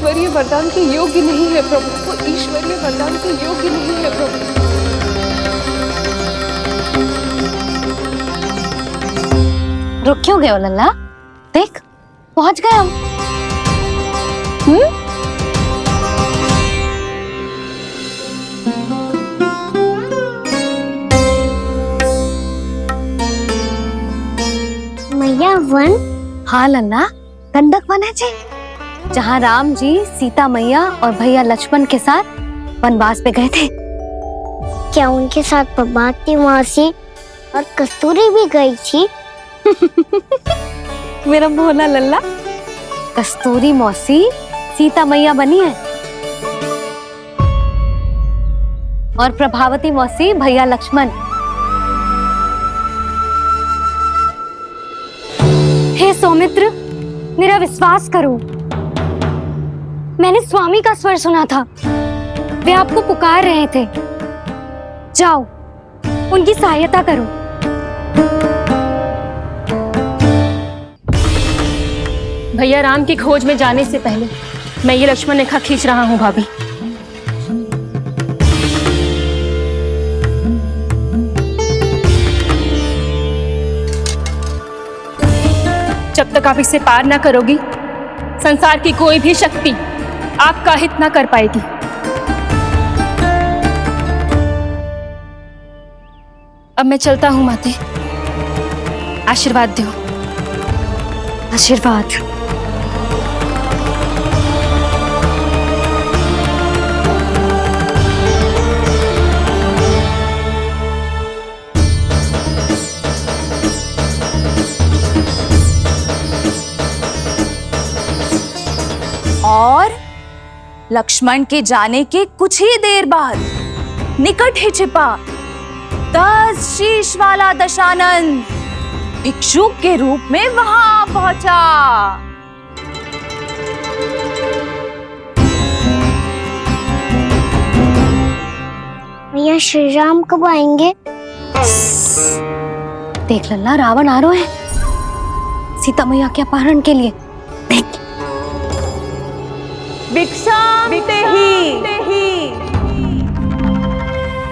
ईश्वरीय वरदान के योग्य नहीं है प्रभु, वो ईश्वरीय वरदान के योग्य नहीं है प्रभु। रुक क्यों गए हो लल्ला? देख पहुंच गए हम। मैया वन? हाँ लल्ला, गंडक वन है जी, जहाँ राम जी सीता मैया और भैया लक्ष्मण के साथ वनवास पे गए थे। क्या उनके साथ पद्मावती मौसी और कस्तूरी भी गई थी? मेरा भोला लल्ला, कस्तूरी मौसी सीता मैया बनी है और प्रभावती मौसी भैया लक्ष्मण। हे सौमित्र, मेरा विश्वास करो, मैंने स्वामी का स्वर सुना था, वे आपको पुकार रहे थे। जाओ उनकी सहायता करो। भैया राम की खोज में जाने से पहले मैं ये लक्ष्मण रेखा खींच रहा हूँ भाभी। जब तक आप इसे पार ना करोगी, संसार की कोई भी शक्ति आपका हित ना कर पाएगी। अब मैं चलता हूँ माते, आशीर्वाद दो। आशीर्वाद। और लक्ष्मण के जाने के कुछ ही देर बाद निकट ही छिपा 10 शीश वाला दशानन भिक्षुक के रूप में वहां पहुंचा। भैया श्री राम कब आएंगे? देख लल्ला, रावण आ रहे हैं सीता मैया के अपहरण के लिए। देख भिक्षाम देहि,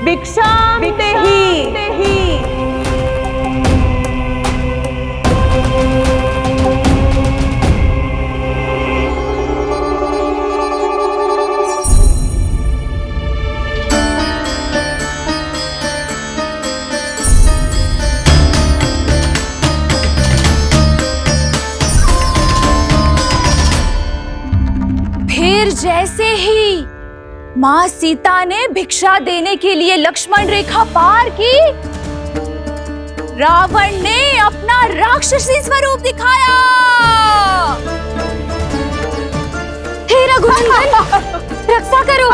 भिक्षाम देहि। फिर जैसे ही माँ सीता ने भिक्षा देने के लिए लक्ष्मण रेखा पार की, रावण ने अपना राक्षसी स्वरूप दिखाया। हे रघुनंदन, रक्षा करो।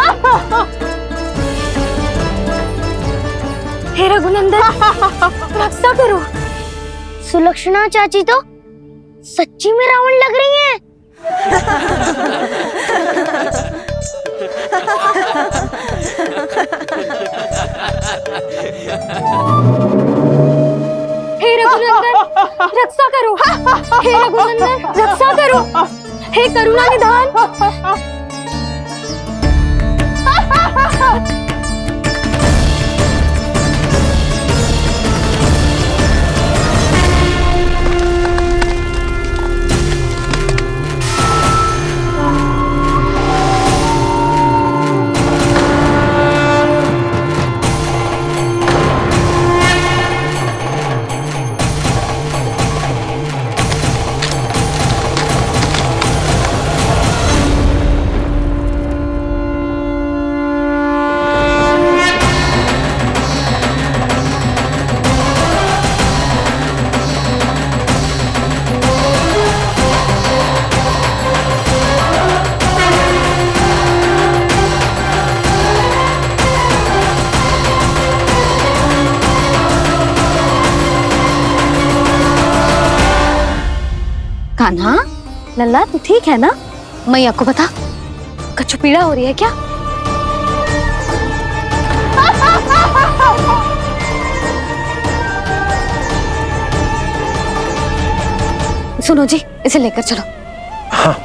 हे रघुनंदन, रक्षा करो। सुलक्षणा चाची तो सच्ची में रावण लग रही हैं। हे रघुनंदन, रक्षा करो। हे रघुनंदन, रक्षा करो। हे करुणा निधान। कान्हा, लल्ला तू ठीक है ना? मैया को बता, कछु पीड़ा हो रही है क्या? सुनो जी, इसे लेकर चलो। हाँ।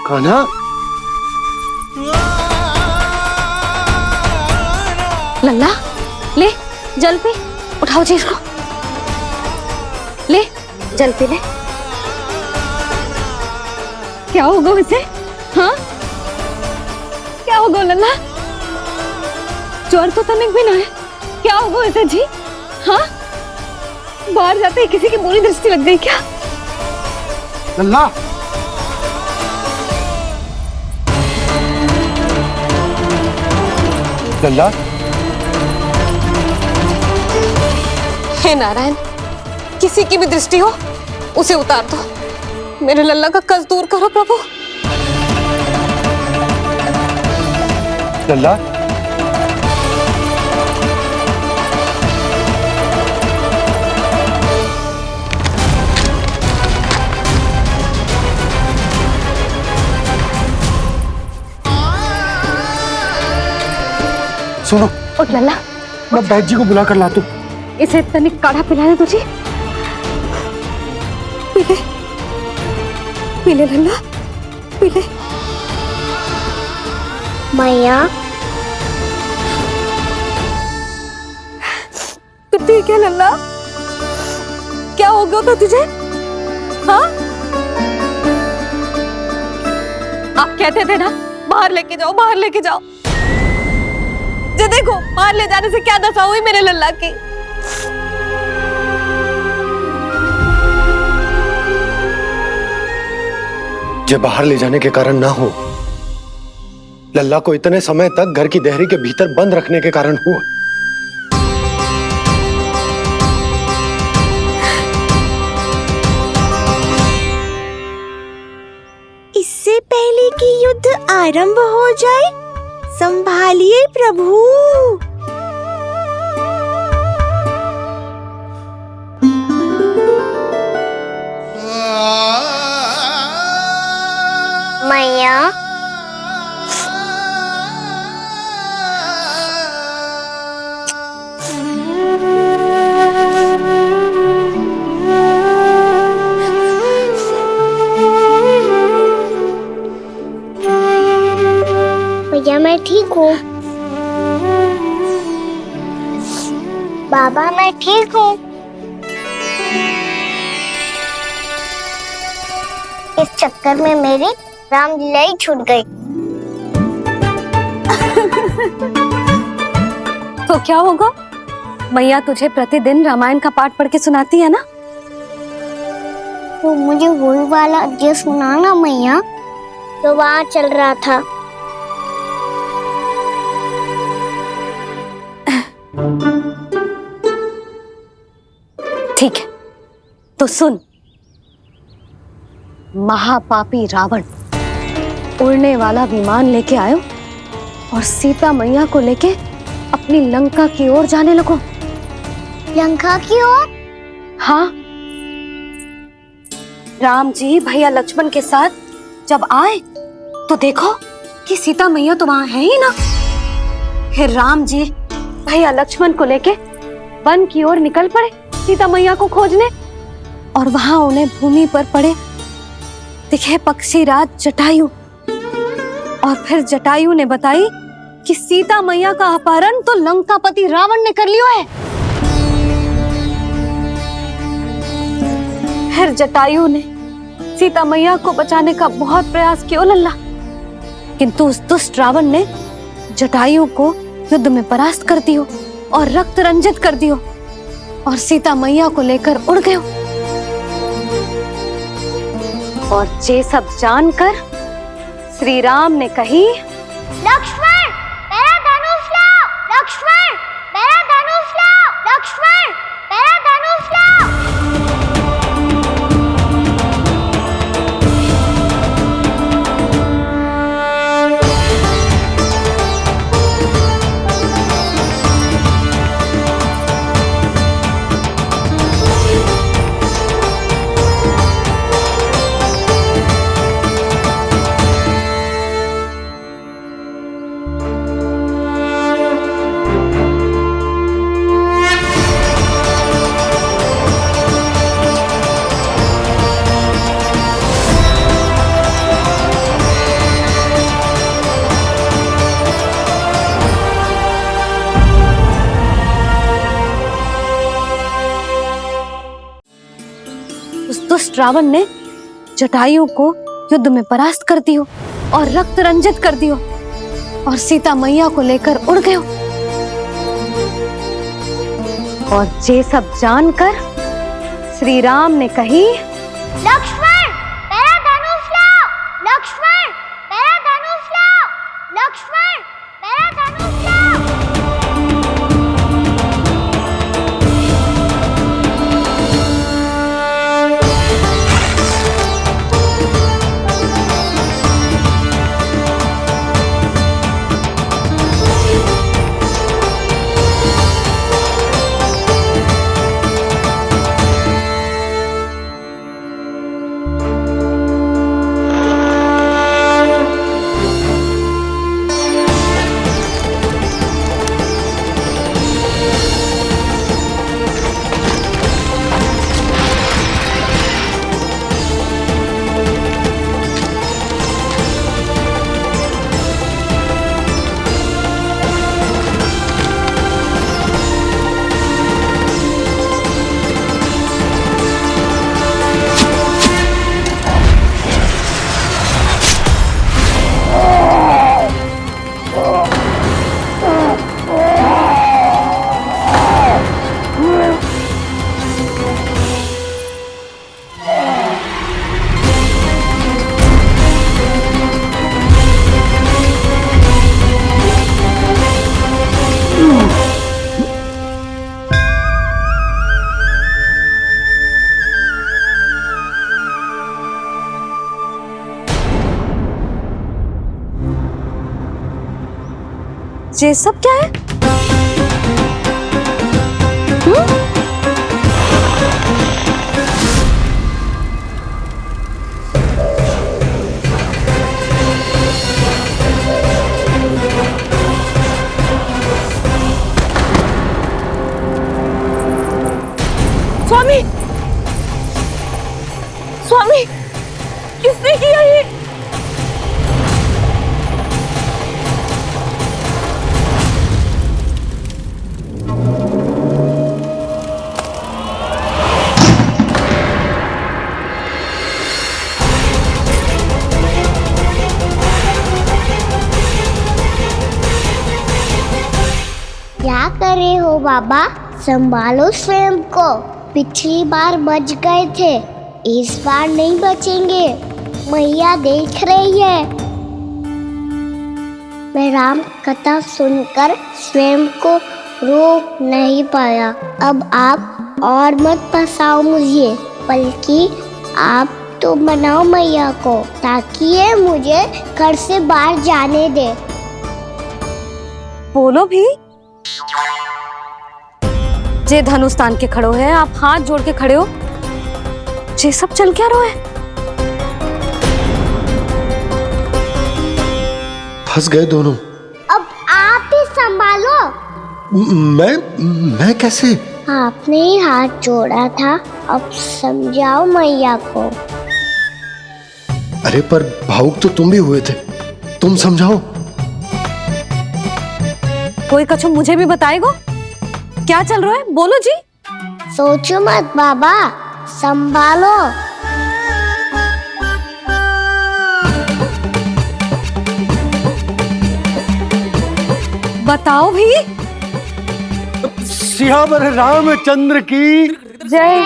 कान्हा, लल्ला ले जल पी, उठाओ जी इसको, ले जल पी ले। क्या होगा उसे? हाँ, क्या होगा लल्ला? ज्वर तो तनिक भी ना है, क्या होगा उसे जी? हाँ, बाहर जाते ही किसी की बुरी दृष्टि लग गई क्या? लल्ला, लल्ला, हे नारायण, किसी की भी दृष्टि हो उसे उतार दो, मेरे लल्ला का कष्ट दूर करो प्रभु। लल्ला, सुनो, उठ लल्ला, मैं बैद जी को बुला कर लाता हूँ। इसे तनिक काढ़ा पिलाने तुझे। पीले, पीले लल्ला, पीले। मैया, तो ठीक है लल्ला, क्या हो गया था तुझे? हाँ, आप कहते थे ना बाहर लेके जाओ, बाहर लेके जाओ। जे देखो बाहर ले जाने से क्या दशा हुई मेरे लल्ला की। ये बाहर ले जाने के कारण ना हो, लल्ला को इतने समय तक घर की देहरी के भीतर बंद रखने के कारण हुआ। इससे पहले कि युद्ध आरंभ हो जाए, संभालिए प्रभु। मैया, भैया मैं ठीक हूँ। बाबा मैं ठीक हूँ। इस चक्कर में मेरी रामलीला ही छूट गई। तो क्या होगा? मैया तुझे प्रतिदिन रामायण का पाठ पढ़ के सुनाती है ना? तो मुझे वही वाला अध्याय सुनाना मैया, तो वहाँ चल रहा था। ठीक है, तो सुन। महापापी रावण उड़ने वाला विमान लेके आयो और सीता मैया को लेके अपनी लंका की ओर जाने लगो। लंका की ओर? हाँ, राम जी भैया लक्ष्मण के साथ जब आए तो देखो कि सीता मैया तो वहां है ही ना। फिर राम जी भैया लक्ष्मण को लेके वन की ओर निकल पड़े सीता मैया को खोजने, और वहां उन्हें भूमि पर पड़े दिखे पक्षी राज जटायु। और फिर जटायु ने बताई कि सीता मैया का अपहरण तो लंकापति रावण ने कर लियो है। फिर जटायु ने सीता मैया को बचाने का बहुत प्रयास किया लल्ला, किंतु उस दुष्ट रावण ने जटायु को युद्ध में परास्त कर दियो और रक्त रंजित कर दियो और सीता मैया को लेकर उड़ गयो। और ये सब जानकर श्री राम ने कही, लक्ष्मण मेरा धनुष लाओ, लक्ष्मण मेरा धनुष लाओ, लक्ष्मण मेरा धनुष लाओ। दुष्ट रावण ने जटायु को युद्ध में परास्त कर दियो और रक्त रंजित कर दियो और सीता मैया को लेकर उड़ गयो। और ये सब जानकर श्री राम ने कही, लक्ष्मण मेरा धनुष लाओ, लक्ष्मण मेरा धनुष लाओ, लक्ष्मण मेरा धनुष लाओ। ये सब क्या है? स्वामी, स्वामी, किसने किया ये? क्या करे हो बाबा, संभालो स्वयं को। पिछली बार बच गए थे, इस बार नहीं बचेंगे। मैया देख रही है। मैं राम कथा सुनकर स्वयं को रोक नहीं पाया। अब आप और मत फंसाओ मुझे, बल्कि आप तो मनाओ मैया को, ताकि ये मुझे घर से बाहर जाने दे। बोलो भी। जे धनुष तान के खड़ो है, आप हाथ जोड़ के खड़े हो, ये सब चल क्या रहा है? फंस गए दोनों। अब आप ही संभालो। मैं कैसे? आपने ही हाथ जोड़ा था, अब समझाओ मैया को। अरे पर भावुक तो तुम भी हुए थे, तुम समझाओ। कोई कछु मुझे भी बताएगो? क्या चल रहा है, बोलो जी। सोचो मत बाबा, संभालो। बताओ भी। सियावर रामचंद्र की जय।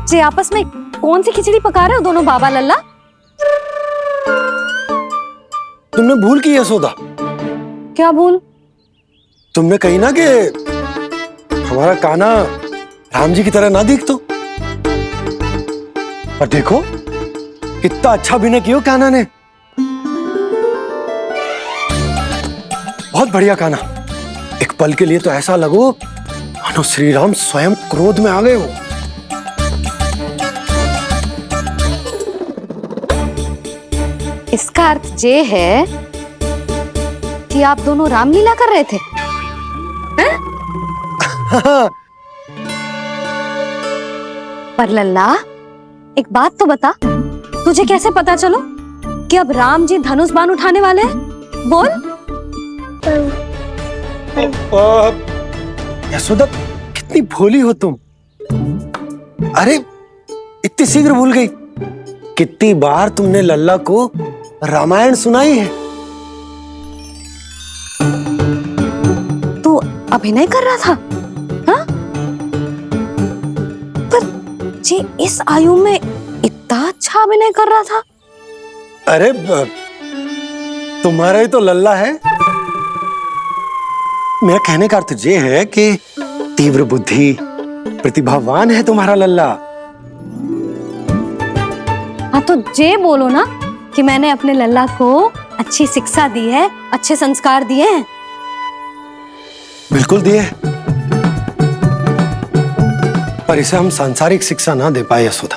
जे आपस में कौन सी खिचड़ी पका रहे हो दोनों बाबा लल्ला? तुमने भूल की यशोदा? क्या भूल? तुमने कही ना कि हमारा कान्हा राम जी की तरह ना दिख तो। पर देखो कितना अच्छा अभिनय किया कान्हा ने। बहुत बढ़िया कान्हा। एक पल के लिए तो ऐसा लगो मानो श्री राम स्वयं क्रोध में आ गए हो। इसका अर्थ ये है कि आप दोनों रामलीला कर रहे थे, हैं? पर लल्ला एक बात तो बता, तुझे कैसे पता चलो कि अब राम जी धनुष बाण उठाने वाले हैं? बोल। यशोदा, कितनी भोली हो तुम। अरे इतनी शीघ्र भूल गई। कितनी बार तुमने लल्ला को रामायण सुनाई है। तू अभिनय कर रहा था? हाँ? पर जी इस आयु में इतना अच्छा अभिनय कर रहा था। अरे तुम्हारा ही तो लल्ला है। मेरा कहने का अर्थ ये है कि तीव्र बुद्धि, प्रतिभावान है तुम्हारा लल्ला। हाँ तो जे बोलो ना कि मैंने अपने लल्ला को अच्छी शिक्षा दी है, अच्छे संस्कार दिए हैं। बिल्कुल दिए, पर इसे हम सांसारिक शिक्षा ना दे पाए यशोदा।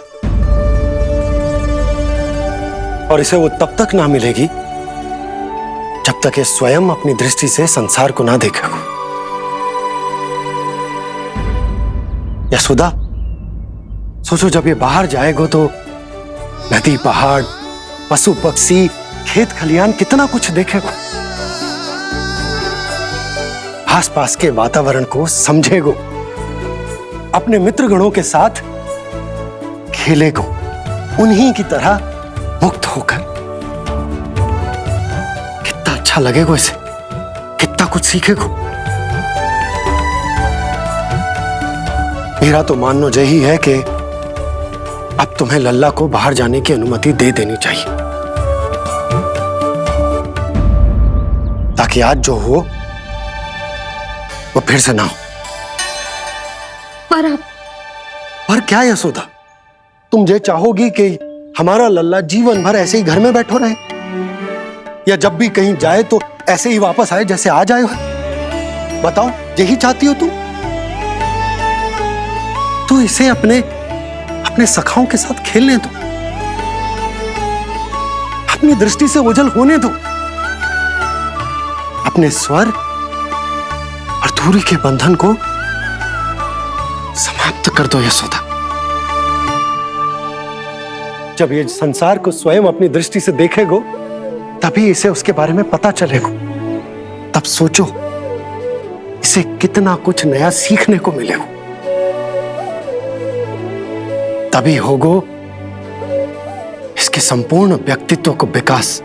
और इसे वो तब तक ना मिलेगी जब तक ये स्वयं अपनी दृष्टि से संसार को ना देखेगा। यशोदा, सोचो जब ये बाहर जाएगा तो नदी, पहाड़, पशु पक्षी, खेत खलियान कितना कुछ देखेगा। आसपास के वातावरण को समझेगो, अपने मित्रगणों के साथ खेलेगो, उन्हीं की तरह मुक्त होकर। कितना अच्छा लगेगा इसे, कितना कुछ सीखेगो। मेरा तो मानना यही है कि अब तुम्हें लल्ला को बाहर जाने की अनुमति दे देनी चाहिए, ताकि आज जो हो वो फिर से ना हो। पर क्या यशोदा, तुम ये चाहोगी कि हमारा लल्ला जीवन भर ऐसे ही घर में बैठो रहे, या जब भी कहीं जाए तो ऐसे ही वापस आए जैसे आज आए हो? बताओ, यही चाहती हो तुम? तो इसे अपने सखाओं के साथ खेलने दो, अपनी दृष्टि से ओझल होने दो, अपने स्वर और दूरी के बंधन को समाप्त कर दो यशोदा। जब ये संसार को स्वयं अपनी दृष्टि से देखेगो, तभी इसे उसके बारे में पता चलेगा। तब सोचो इसे कितना कुछ नया सीखने को मिलेगा। तभी होगो इसके संपूर्ण व्यक्तित्व को विकास।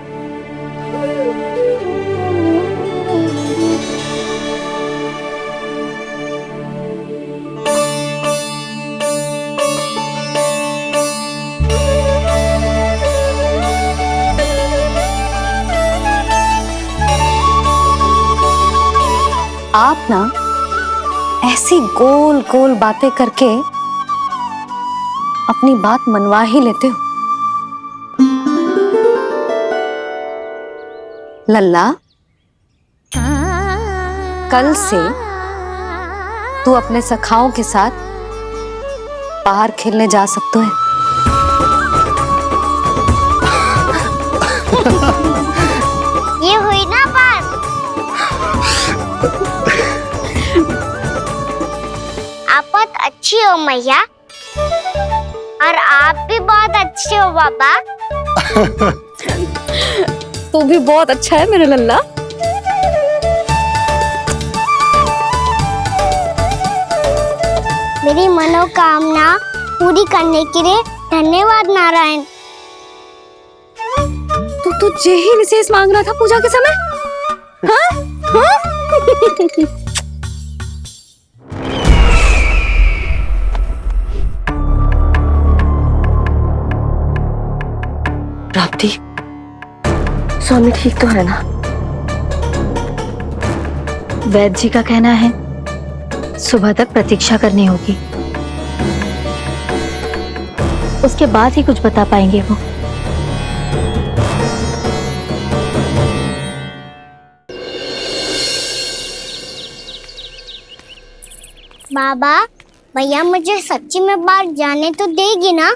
आप ना ऐसी गोल गोल बातें करके अपनी बात मनवा ही लेते हो। लल्ला, कल से तू अपने सखाओं के साथ बाहर खेलने जा सकते हैं। ये हुई ना बात। आप बहुत अच्छी हो मैया, और आप भी बहुत अच्छे हो पापा। तू भी बहुत अच्छा है मेरे लल्ला। मेरी मनोकामना पूरी करने के लिए धन्यवाद नारायण। तू यही विशेष मांग रहा था पूजा के समय? हाँ? हाँ? प्राप्ति, स्वामी ठीक तो है ना? वैद्य जी का कहना है सुबह तक प्रतीक्षा करनी होगी, उसके बाद ही कुछ बता पाएंगे वो। बाबा, भैया मुझे सच्ची में बाहर जाने तो देगी ना?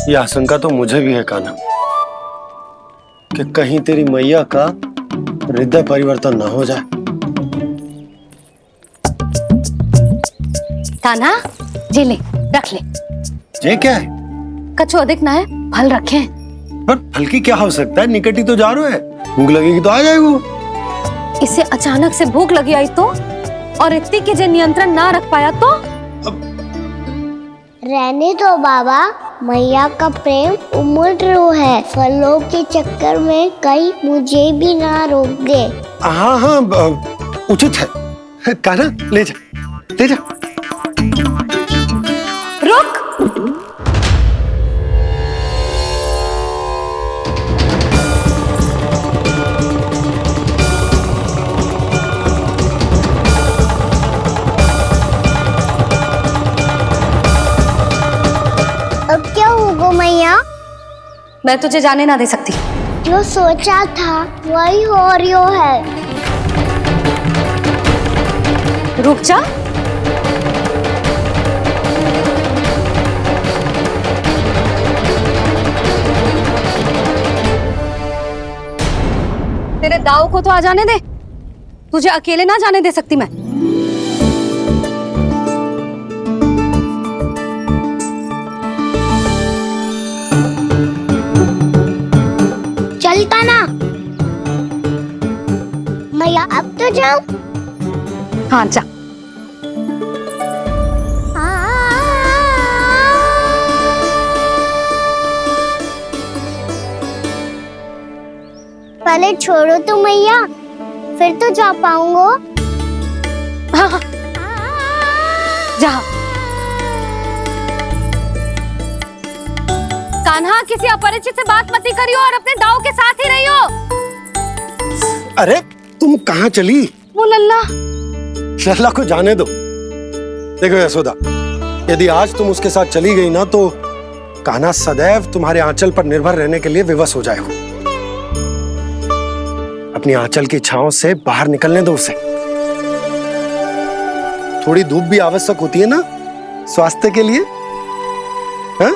ये आशंका तो मुझे भी है कान्हा, कि कहीं तेरी मैया का हृदय परिवर्तन ना हो जाए। कान्हा, जे ले, रख ले। ये क्या है? कछु अधिक ना है, फल रखे हैं। पर हल्की क्या हो सकता है, निकट ही तो जा रहा है, भूख लगेगी तो आ जाएगा। इसे अचानक से भूख लगी आई तो, और इतनी के जे नियंत्रण ना रख पाया तो। रहने दो बाबा, मैया का प्रेम उमड़ रो है, फलों के चक्कर में कहीं मुझे भी ना रोक दे। हाँ हाँ उचित है, कान्हा ले जा ले जा। रुक, अब क्या होगा मैया? मैं तुझे जाने ना दे सकती। जो सोचा था वही हो रही है। रुक जा। तेरे दाव को तो आ जाने दे, तुझे अकेले ना जाने दे सकती मैं। चलता ना मैया, अब तो जाओ। हाँ जा। पहले छोड़ो तो मैया, फिर तो जा पाऊंगा। हाँ हाँ जा। कान्हा, किसी अपरिचित से बात मत करियो और अपने दाव के साथ ही रहियो। अरे तुम कहाँ चली? वो लल्ला। लल्ला को जाने दो। देखो यशोदा, यदि आज तुम उसके साथ चली गई ना तो कान्हा सदैव तुम्हारे आंचल पर निर्भर रहने के लिए विवश हो जाएगा। अपनी आंचल की छांव से बाहर निकलने दो उसे। थोड़ी धूप भी आवश्यक होती है ना स्वास्थ्य के लिए, हाँ?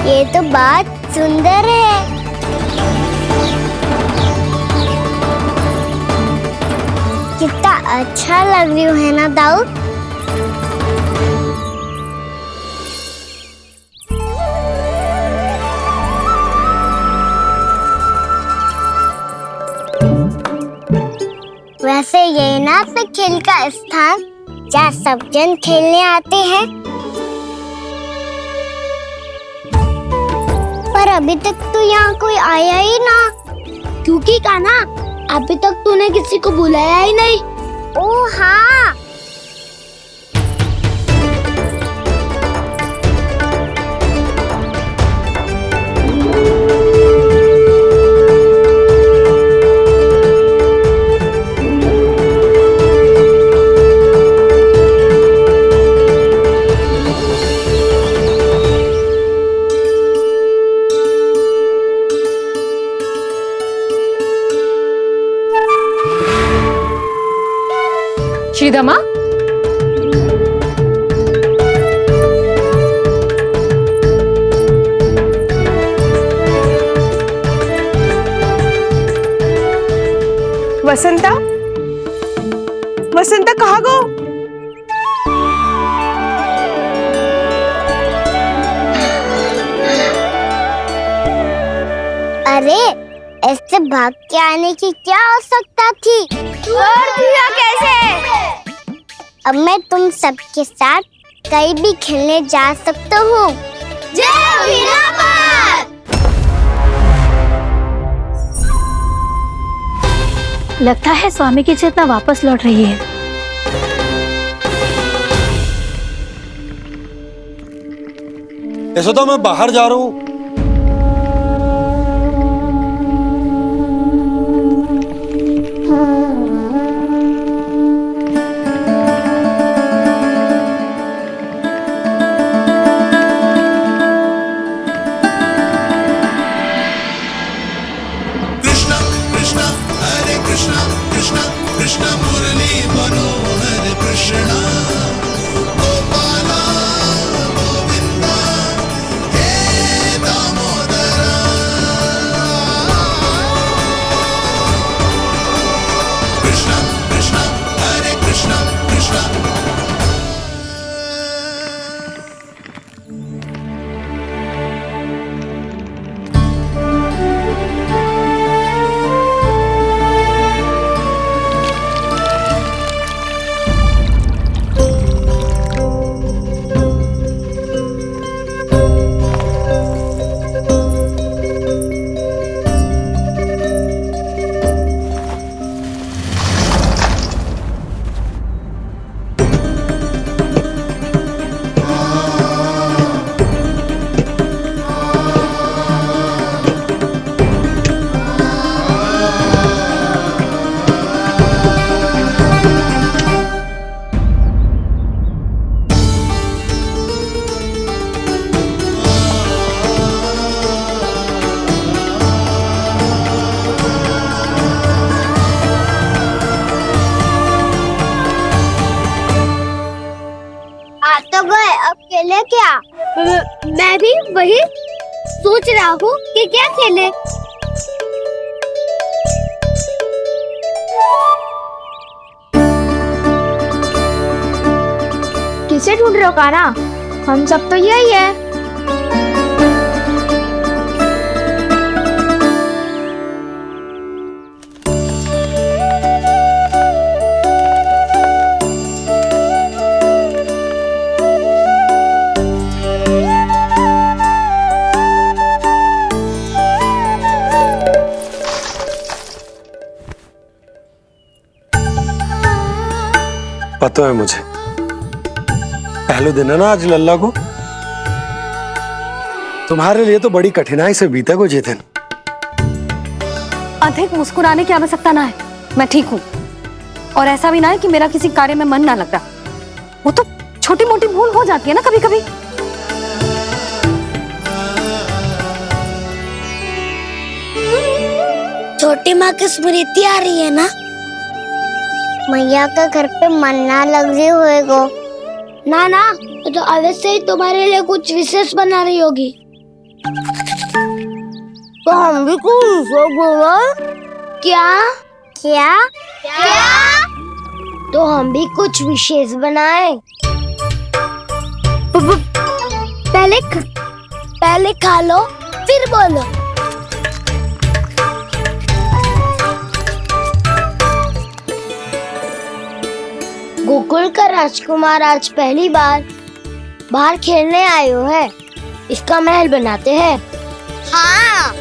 ये तो बात सुंदर है। कितना अच्छा लग रही है ना दाऊ? वैसे ये ना तो खेल का स्थान जहाँ सब जन खेलने आते हैं, पर अभी तक तो यहाँ कोई आया ही ना। क्योंकि कान्हा, अभी तक तूने किसी को बुलाया ही नहीं। ओह हाँ, श्रीदमा, वसंता, वसंता कहाँ गो? अरे ऐसे भाग के आने की क्या आवश्यकता थी? और दिया कैसे? अब मैं तुम सबके साथ कहीं भी खेलने जा सकता हूँ। जय वीरापाल! लगता है स्वामी की चेतना वापस लौट रही है। यशोदा मैं बाहर जा रहा हूँ। तो गए, अब खेले क्या? मैं भी वही सोच रहा हूँ कि क्या खेले। किसे ढूंढ रहे हो काना? हम सब तो यही है। पता है मुझे, पहले दिन है ना आज लल्ला को। तुम्हारे लिए तो बड़ी कठिनाई से बीता को जितिन। अधिक मुस्कुराने की आवश्यकता ना है, मैं ठीक हूँ। और ऐसा भी ना है कि मेरा किसी कार्य में मन ना लग रहा। वो तो छोटी मोटी भूल हो जाती है ना कभी कभी। छोटी माँ की स्मृति आ रही है ना? मैया का घर पे मन ना लग रही होएगो। ना ना, तो अवश्य ही तुम्हारे लिए कुछ विशेष बना रही होगी। तो हम भी कुछ विशेष बोला? क्या क्या क्या? तो हम भी कुछ विशेष बनाए। पहले खा लो फिर बोलो। गोकुल का राजकुमार आज पहली बार बाहर खेलने आए हो है। इसका महल बनाते हैं। हाँ,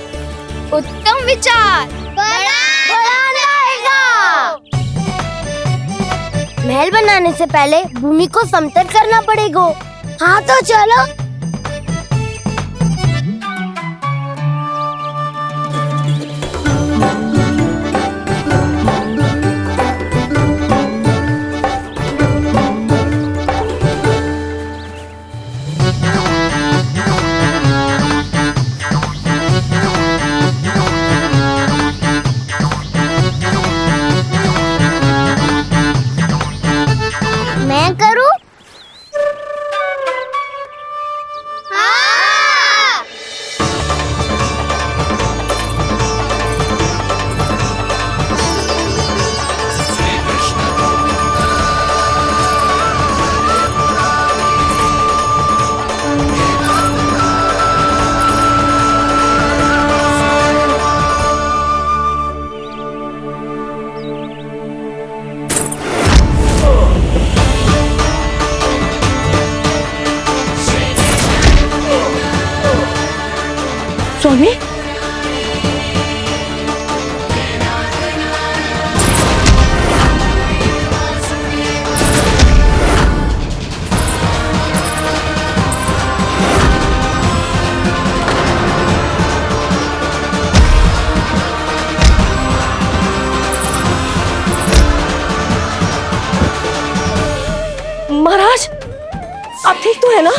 उत्तम विचार। बड़ा रहेगा। महल बनाने से पहले भूमि को समतल करना पड़ेगा। हाँ तो चलो। मैं करूं? हाँ। स्वामी, ना?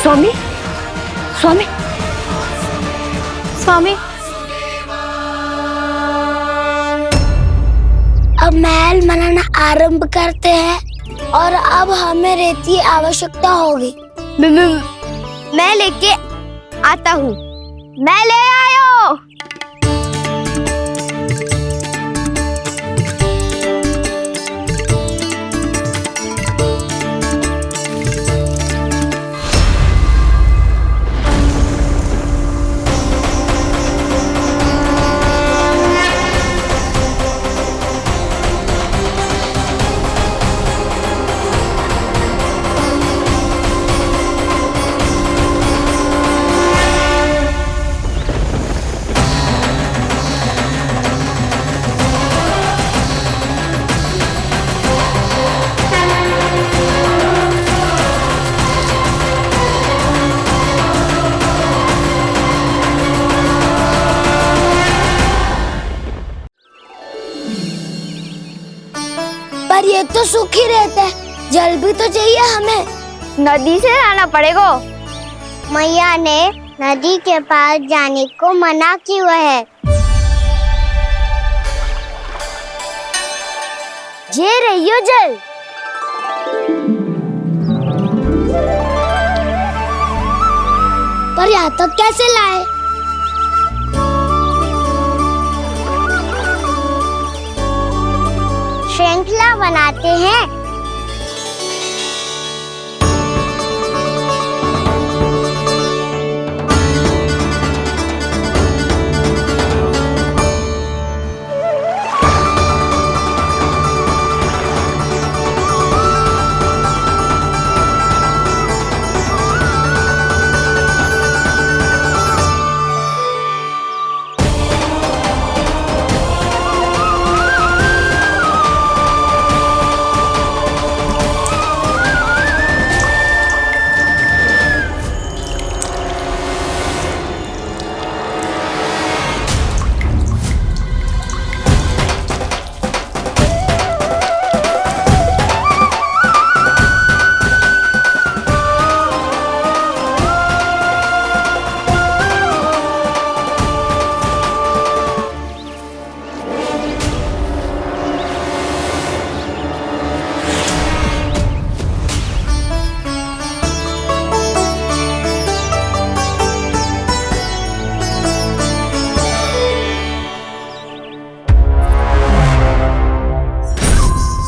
स्वामी, स्वामी, स्वामी। अब महल बनाना आरंभ करते हैं और अब हमें रेत की आवश्यकता होगी। मैं लेके आता हूँ। मैं ले आयो। पर ये तो सूखी रहता है, जल भी तो चाहिए हमें। नदी से लाना पड़ेगा। मैया ने नदी के पास जाने को मना किया है। ये रहियो जल। पर यहाँ तक कैसे लाए? श्रृंखला बनाते हैं।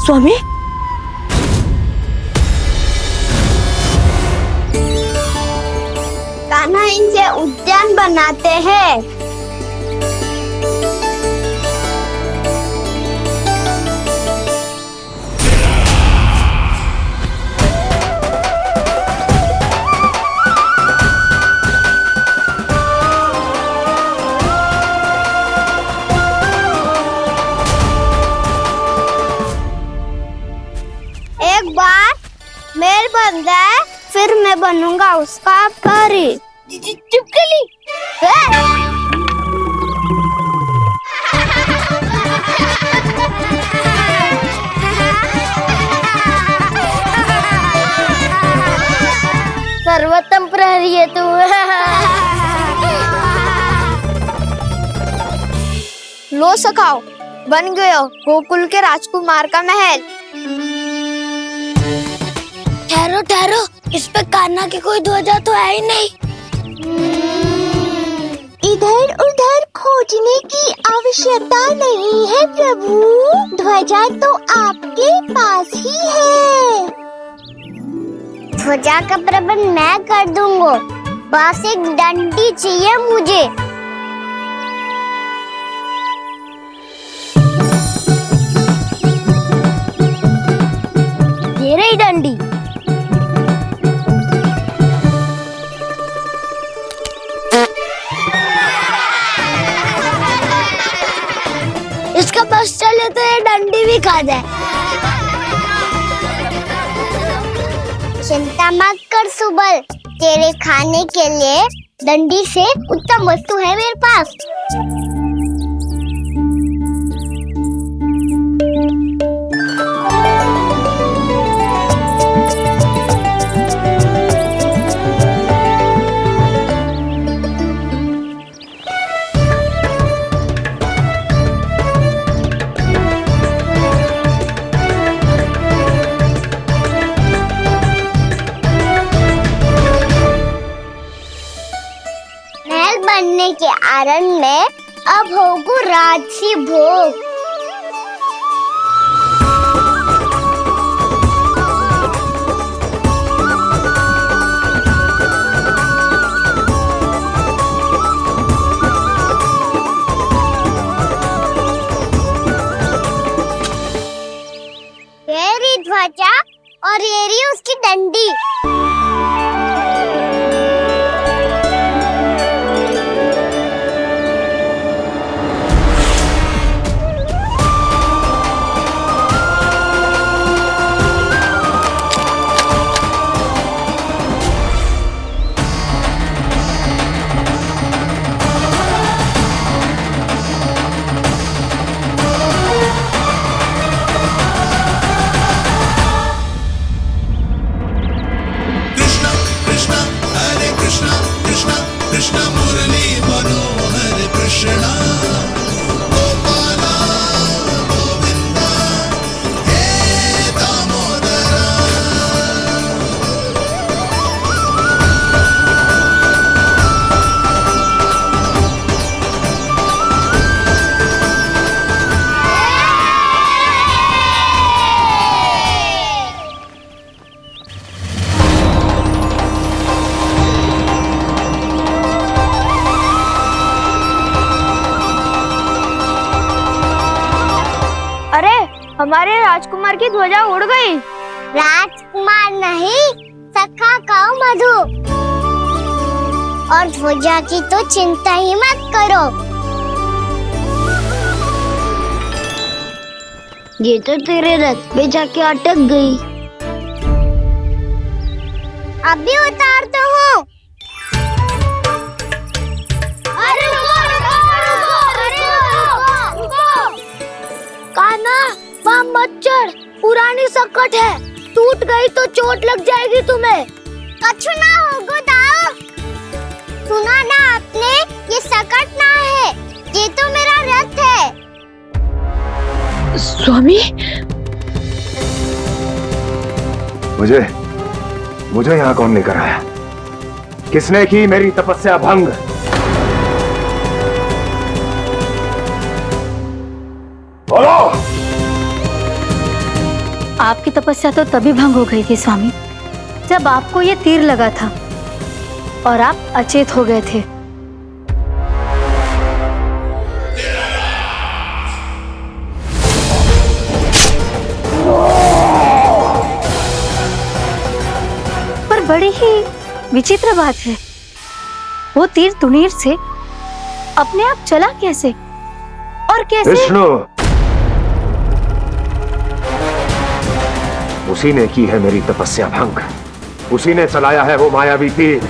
स्वामी, कान्हा इनसे उद्यान बनाते हैं। एक बार मेल बन जाए फिर मैं बनूंगा उसका परी। चुपकली। सर्वोत्तम प्रहरी है तू। लो सखाओ, बन गयो गोकुल के राजकुमार का महल। ठहरो ठहरो, इस पे कान्हा की कोई ध्वजा तो है ही नहीं। इधर उधर खोजने की आवश्यकता नहीं है प्रभु, ध्वजा तो आपके पास ही है। ध्वजा का प्रबंध मैं कर दूंगा, बस एक डंडी चाहिए मुझे। ये रही डंडी। भी खा जाए। चिंता मत कर सुबल, तेरे खाने के लिए डंडी से उत्तम वस्तु है मेरे पास। महल बनने के आनंद में अब होगू राजसी भोग। ये रही ध्वजा और ये रही उसकी डंडी। हमारे राजकुमार की ध्वजा उड़ गई। राजकुमार नहीं, सखा कहो मधु। और ध्वजा की तो चिंता ही मत करो। ये तो तेरे रथ पे जाके अटक गई। अभी उतारता हूँ। अरे कान्हा, वहाँ मत चढ़, पुरानी सकट है, टूट गई तो चोट लग जाएगी तुम्हें। कछु ना होगा दाऊ। सुना ना आपने, ये सकट ना है, ये तो मेरा रथ है। स्वामी, मुझे यहाँ कौन लेकर आया? किसने की मेरी तपस्या भंग? बोलो। आपकी तपस्या तो तभी भंग हो गई थी स्वामी, जब आपको ये तीर लगा था और आप अचेत हो गए थे। पर बड़ी ही विचित्र बात है, वो तीर तुनीर से अपने आप चला कैसे और कैसे? विष्णु, उसी ने की है मेरी तपस्या भंग, उसी ने चलाया है वो मायावी तीर।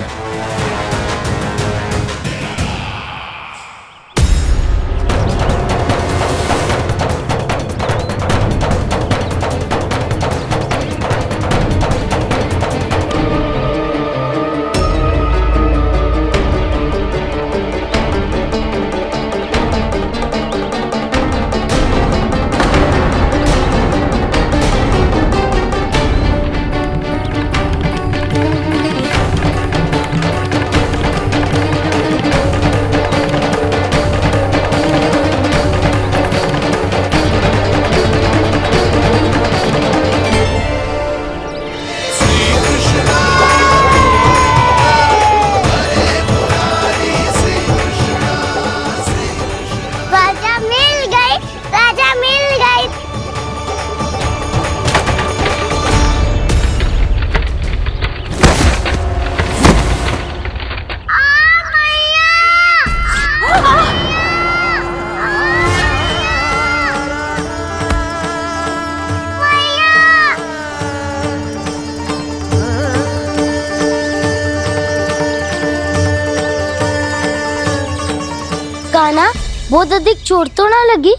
बहुत अधिक चोट तो ना लगी?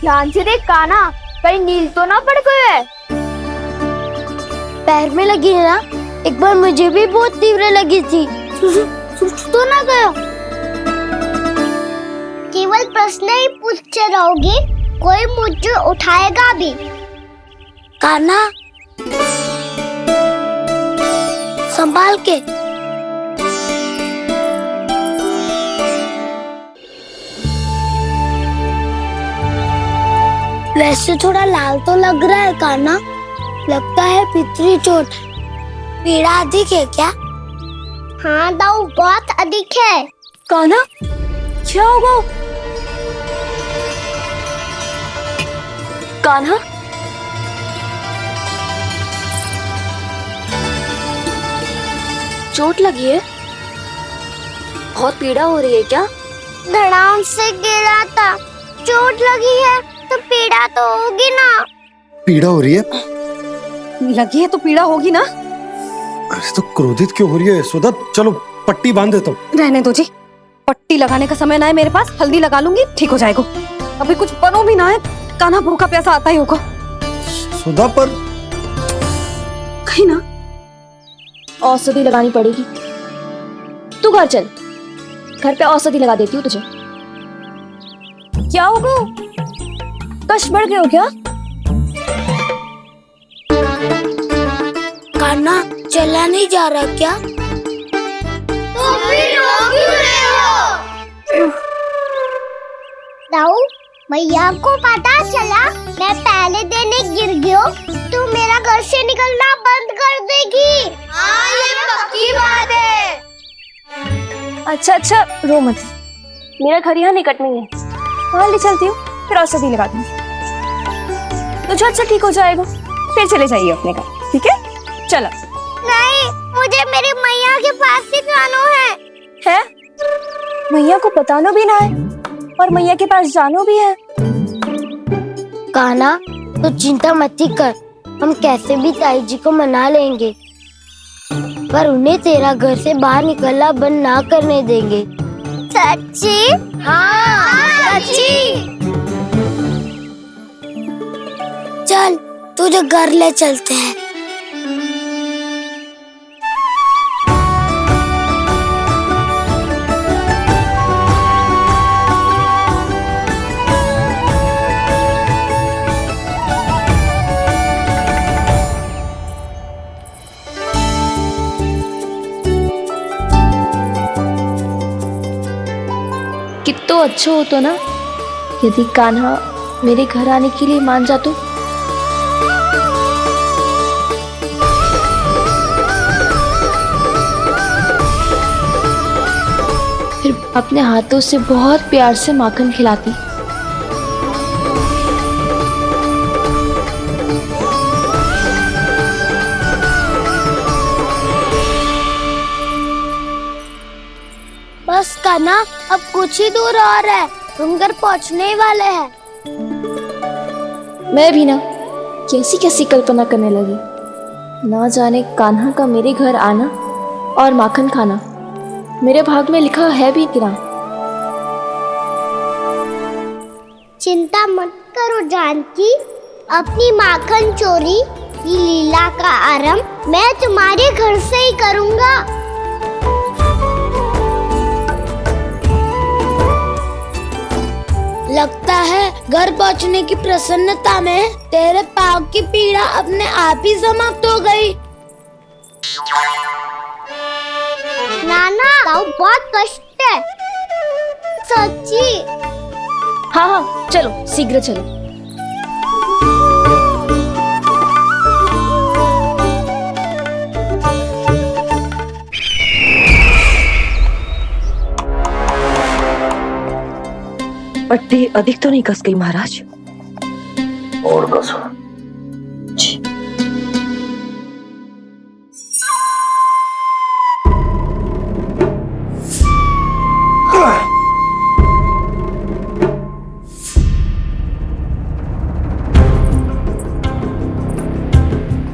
ध्यान से देख कान्हा, कहीं नील तो ना पड़ गए। पैर में लगी है ना? एक बार मुझे भी बहुत तीव्र लगी थी। सूज तो ना गया? केवल प्रश्न ही पूछते रहोगे, कोई मुझे उठाएगा भी? कान्हा, संभाल के। वैसे थोड़ा लाल तो लग रहा है कान्हा, लगता है पितरी चोट। पीड़ा अधिक है क्या? हाँ दाऊ, बहुत अधिक है। कान्हा, क्या होगा? कान्हा, चोट लगी है? बहुत पीड़ा हो रही है क्या? धड़ाम से गिरा था, चोट लगी है तो पीड़ा तो होगी ना। पीड़ा हो रही है? लगी है तो पीड़ा होगी ना। अरे तो क्रोधित क्यों हो रही है यशोदा? चलो पट्टी बांध देता हूँ। रहने दो जी, पट्टी लगाने का समय ना है मेरे पास, हल्दी लगा लूंगी, ठीक हो जाएगा। अभी कुछ बनो भी ना है, कान्हा भूखा प्यासा आता ही होगा। सुधा पर कहीं ना औषधि लगानी पड़ेगी। तू घर चल, घर पे औषधि लगा देती हूँ तुझे। क्या होगा? कष्ट बढ़ गए हो क्या? कान्हा चला नहीं जा रहा क्या? तो फिर रो क्यों रहे हो? दाऊ, मैया को पता चला मैं पहले दिन ही गिर गया तो मेरा घर से निकलना बंद कर देगी। हाँ, ये पक्की बात है। अच्छा, रो मत। मेरा घर यहाँ निकट में है, वहाँ ले चलती हूँ, फिर औषधि लगा दूंगी। तो जो अच्छा ठीक हो जाएगा, फिर चले जाइए अपने घर, ठीक है? चलो। नहीं, मुझे मेरी मैया के पास ही जाना है। मैया को बताना भी ना है और मैया के पास जानो भी है। कान्हा, तो चिंता मत कर, हम कैसे भी ताई जी को मना लेंगे, पर उन्हें तेरा घर से बाहर निकलना बंद ना करने देंगे। सच्ची? हाँ, सच्ची। चल, तुझे घर ले चलते हैं। कितना अच्छा हो तो ना यदि कान्हा मेरे घर आने के लिए मान जा तो। फिर अपने हाथों से बहुत प्यार से माखन खिलाती। बस कान्हा, अब कुछ ही दूर और है, हम घर पहुँचने वाले हैं। मैं भी ना कैसी कैसी कल्पना करने लगी। ना जाने कान्हा का मेरे घर आना और माखन खाना मेरे भाग में लिखा है भी कि ना। चिंता मत करो जानकी, अपनी माखन चोरी की लीला का आरंभ मैं तुम्हारे घर से ही करूँगा। लगता है घर पहुंचने की प्रसन्नता में तेरे पाँव की पीड़ा अपने आप ही समाप्त हो गई। नाना, पाँव बहुत कष्ट है। सच्ची? हाँ, चलो शीघ्र चलो। पट्टी अधिक तो नहीं कस गई महाराज? और कसो।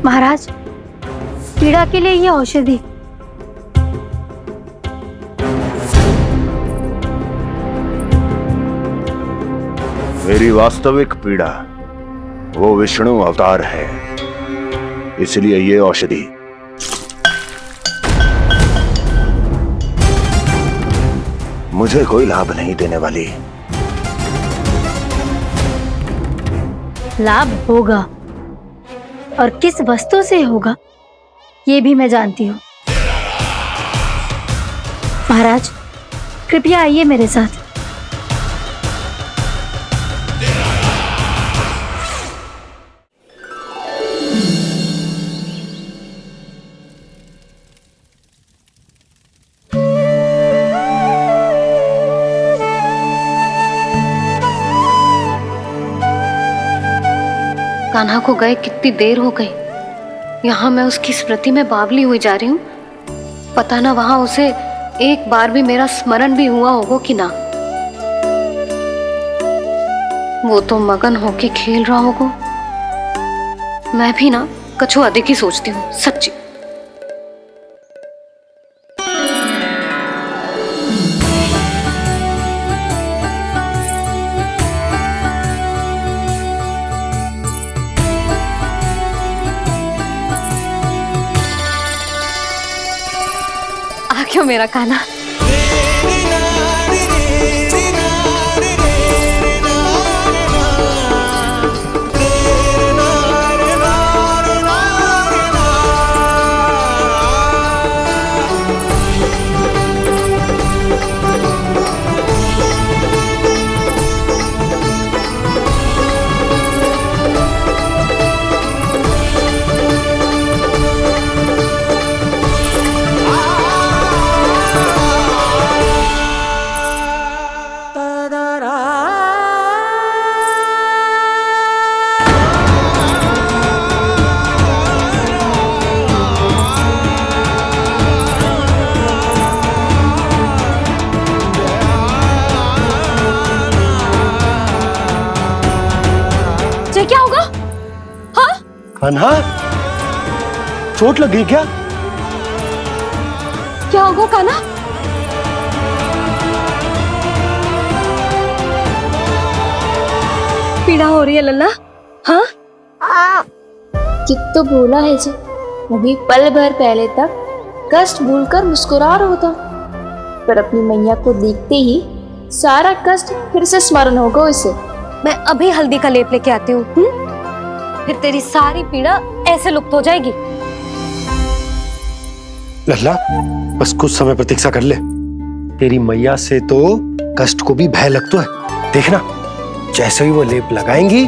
महाराज, पीड़ा के लिए ये औषधि। मेरी वास्तविक पीड़ा वो विष्णु अवतार है, इसलिए ये औषधि मुझे कोई लाभ नहीं देने वाली। लाभ होगा, और किस वस्तु से होगा ये भी मैं जानती हूँ। महाराज, कृपया आइए मेरे साथ। कान्हा को गए कितनी देर हो गई। यहाँ मैं उसकी स्मृति में बावली हुई जा रही हूँ। पता ना वहां उसे एक बार भी मेरा स्मरण भी हुआ होगा कि ना। वो तो मगन होके खेल रहा होगा। मैं भी ना कछु अधिक ही सोचती हूँ, सच्ची। क्यों मेरा कान्हा? क्या होगा? हाँ? कान्हा, चोट लग गई क्या? क्या होगा कान्हा? पीड़ा हो रही है लल्ला? हाँ? कित तो बोला है जी, अभी पल भर पहले तक कष्ट भूलकर मुस्कुरा रहा था, पर अपनी मैया को देखते ही सारा कष्ट फिर से स्मरण होगा उसे। मैं अभी हल्दी का लेप लेके आती हूँ, फिर तेरी सारी पीड़ा ऐसे लुप्त हो जाएगी। लल्ला, बस कुछ समय प्रतीक्षा कर ले। तेरी मैया से तो कष्ट को भी भय लगता है। देखना, जैसे ही वो लेप लगाएंगी,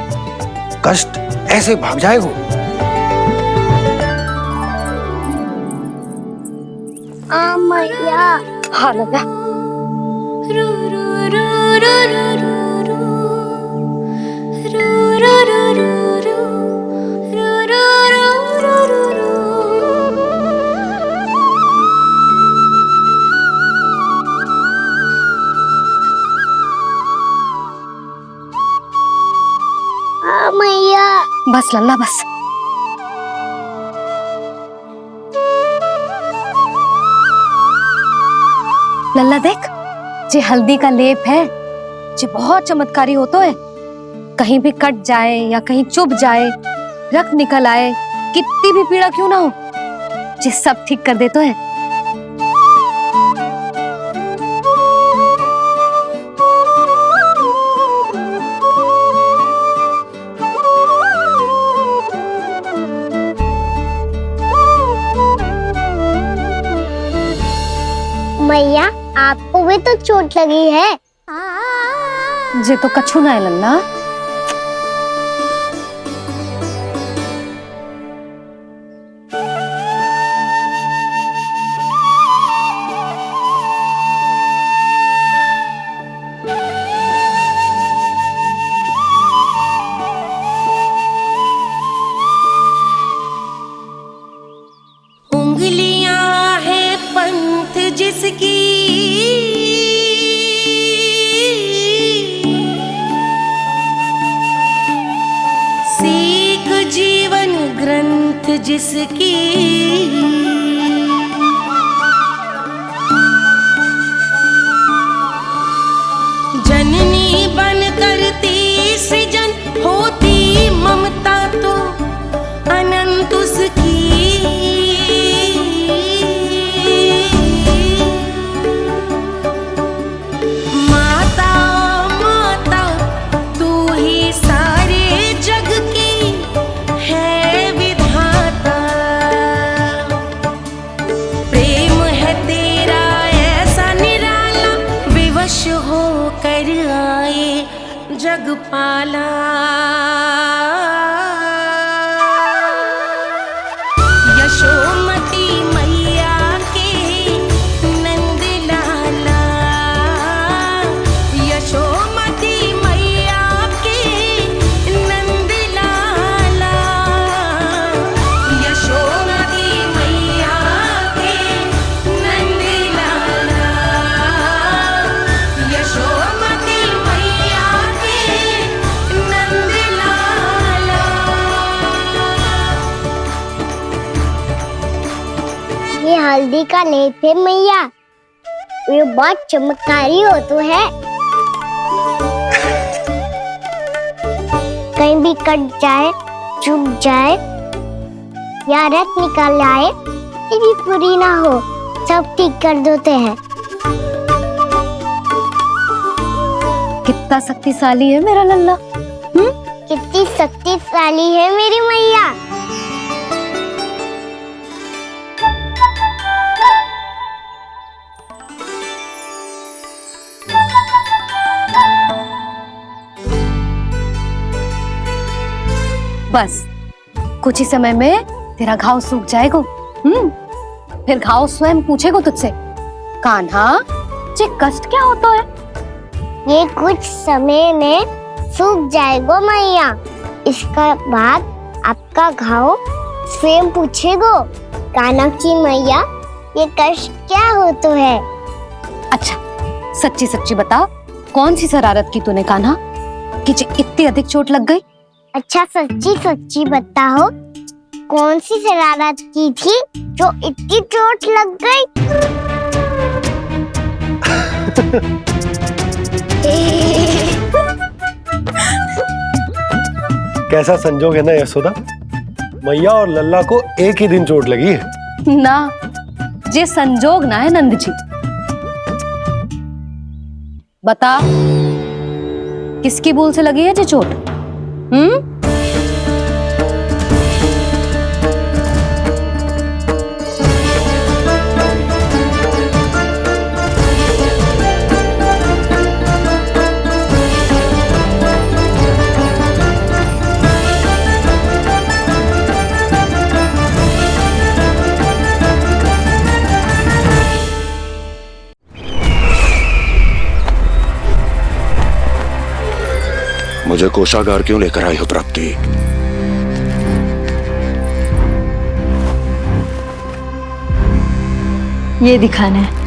कष्ट ऐसे भाग जाएगा। मैया। हाँ लल्ला। मैया। बस लल्ला बस। लल्ला देख, जे हल्दी का लेप है, जे बहुत चमत्कारी होता है। कहीं भी कट जाए या कहीं चुभ जाए, रक्त निकल आए, कितनी भी पीड़ा क्यों ना हो, जे सब ठीक कर देता है। मैया, आपको भी तो चोट लगी है। जे तो कछु ना है लल्ला। उंगलियां है पंथ जिसकी, सीख जीवन ग्रंथ जिसकी, जननी बन करती दूध पाला, यशोमती मैया के नंद लाला, यशोमती मैया के नंद लाला, यशोमती मैया के नंद लाला, यशोमती मैया के नंद लाला। ये हल्दी का लेप है मैया, ये बहुत चमत्कारी हो तो है। कहीं भी कट जाए, चुभ जाए या रक्त निकाल आए, ये भी पूरी ना हो, सब ठीक कर देते हैं। कितना शक्तिशाली है मेरा लल्ला। कितनी शक्तिशाली है मेरी मैया। बस कुछ ही समय में तेरा घाव सूख जाएगा। फिर घाव स्वयं पूछेगा तुझसे, कान्हा ये कष्ट क्या होता है? ये कुछ समय में सूख जाएगा मैया। इसका बाद आपका घाव स्वयं पूछेगा, कान्हा की मैया ये कष्ट क्या होता है। अच्छा सच्ची सच्ची बता, कौन सी शरारत की तूने कान्हा कि इतनी अधिक चोट लग गई? अच्छा सच्ची सच्ची बताओ, कौन सी शरारत की थी जो इतनी चोट लग गई? कैसा संजोग है ना यशोदा, मैया और लल्ला को एक ही दिन चोट लगी है। ना ये संजोग ना है नंद जी। बता किसकी भूल से लगी है ये चोट? मुझे कोषागार क्यों लेकर आई हो प्राप्ति? ये दिखाना है।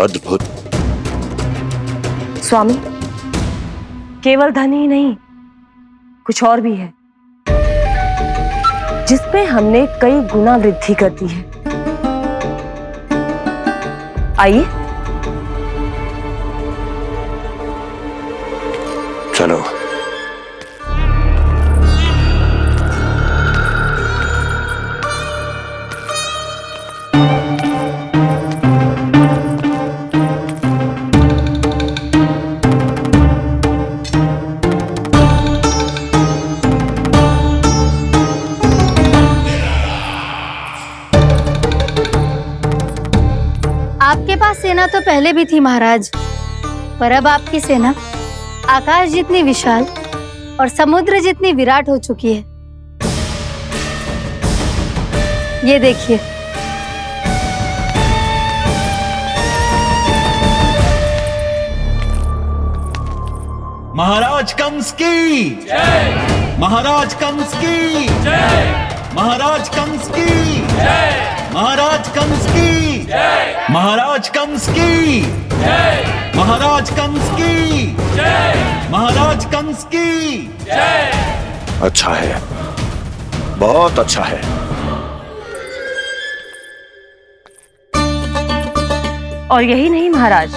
अद्भुत। स्वामी, केवल धन ही नहीं, कुछ और भी है जिसमें हमने कई गुना वृद्धि कर दी है। आइए चलो। आपके पास सेना तो पहले भी थी महाराज, पर अब आपकी सेना आकाश जितनी विशाल और समुद्र जितनी विराट हो चुकी है। ये देखिए। महाराज कंस की जय, महाराज कंस की जय, महाराज कंस की जय, महाराज कंस की जय, महाराज कंस की जय, महाराज कंस की जय, महाराज कंस की जय। अच्छा है, बहुत अच्छा है। और यही नहीं महाराज,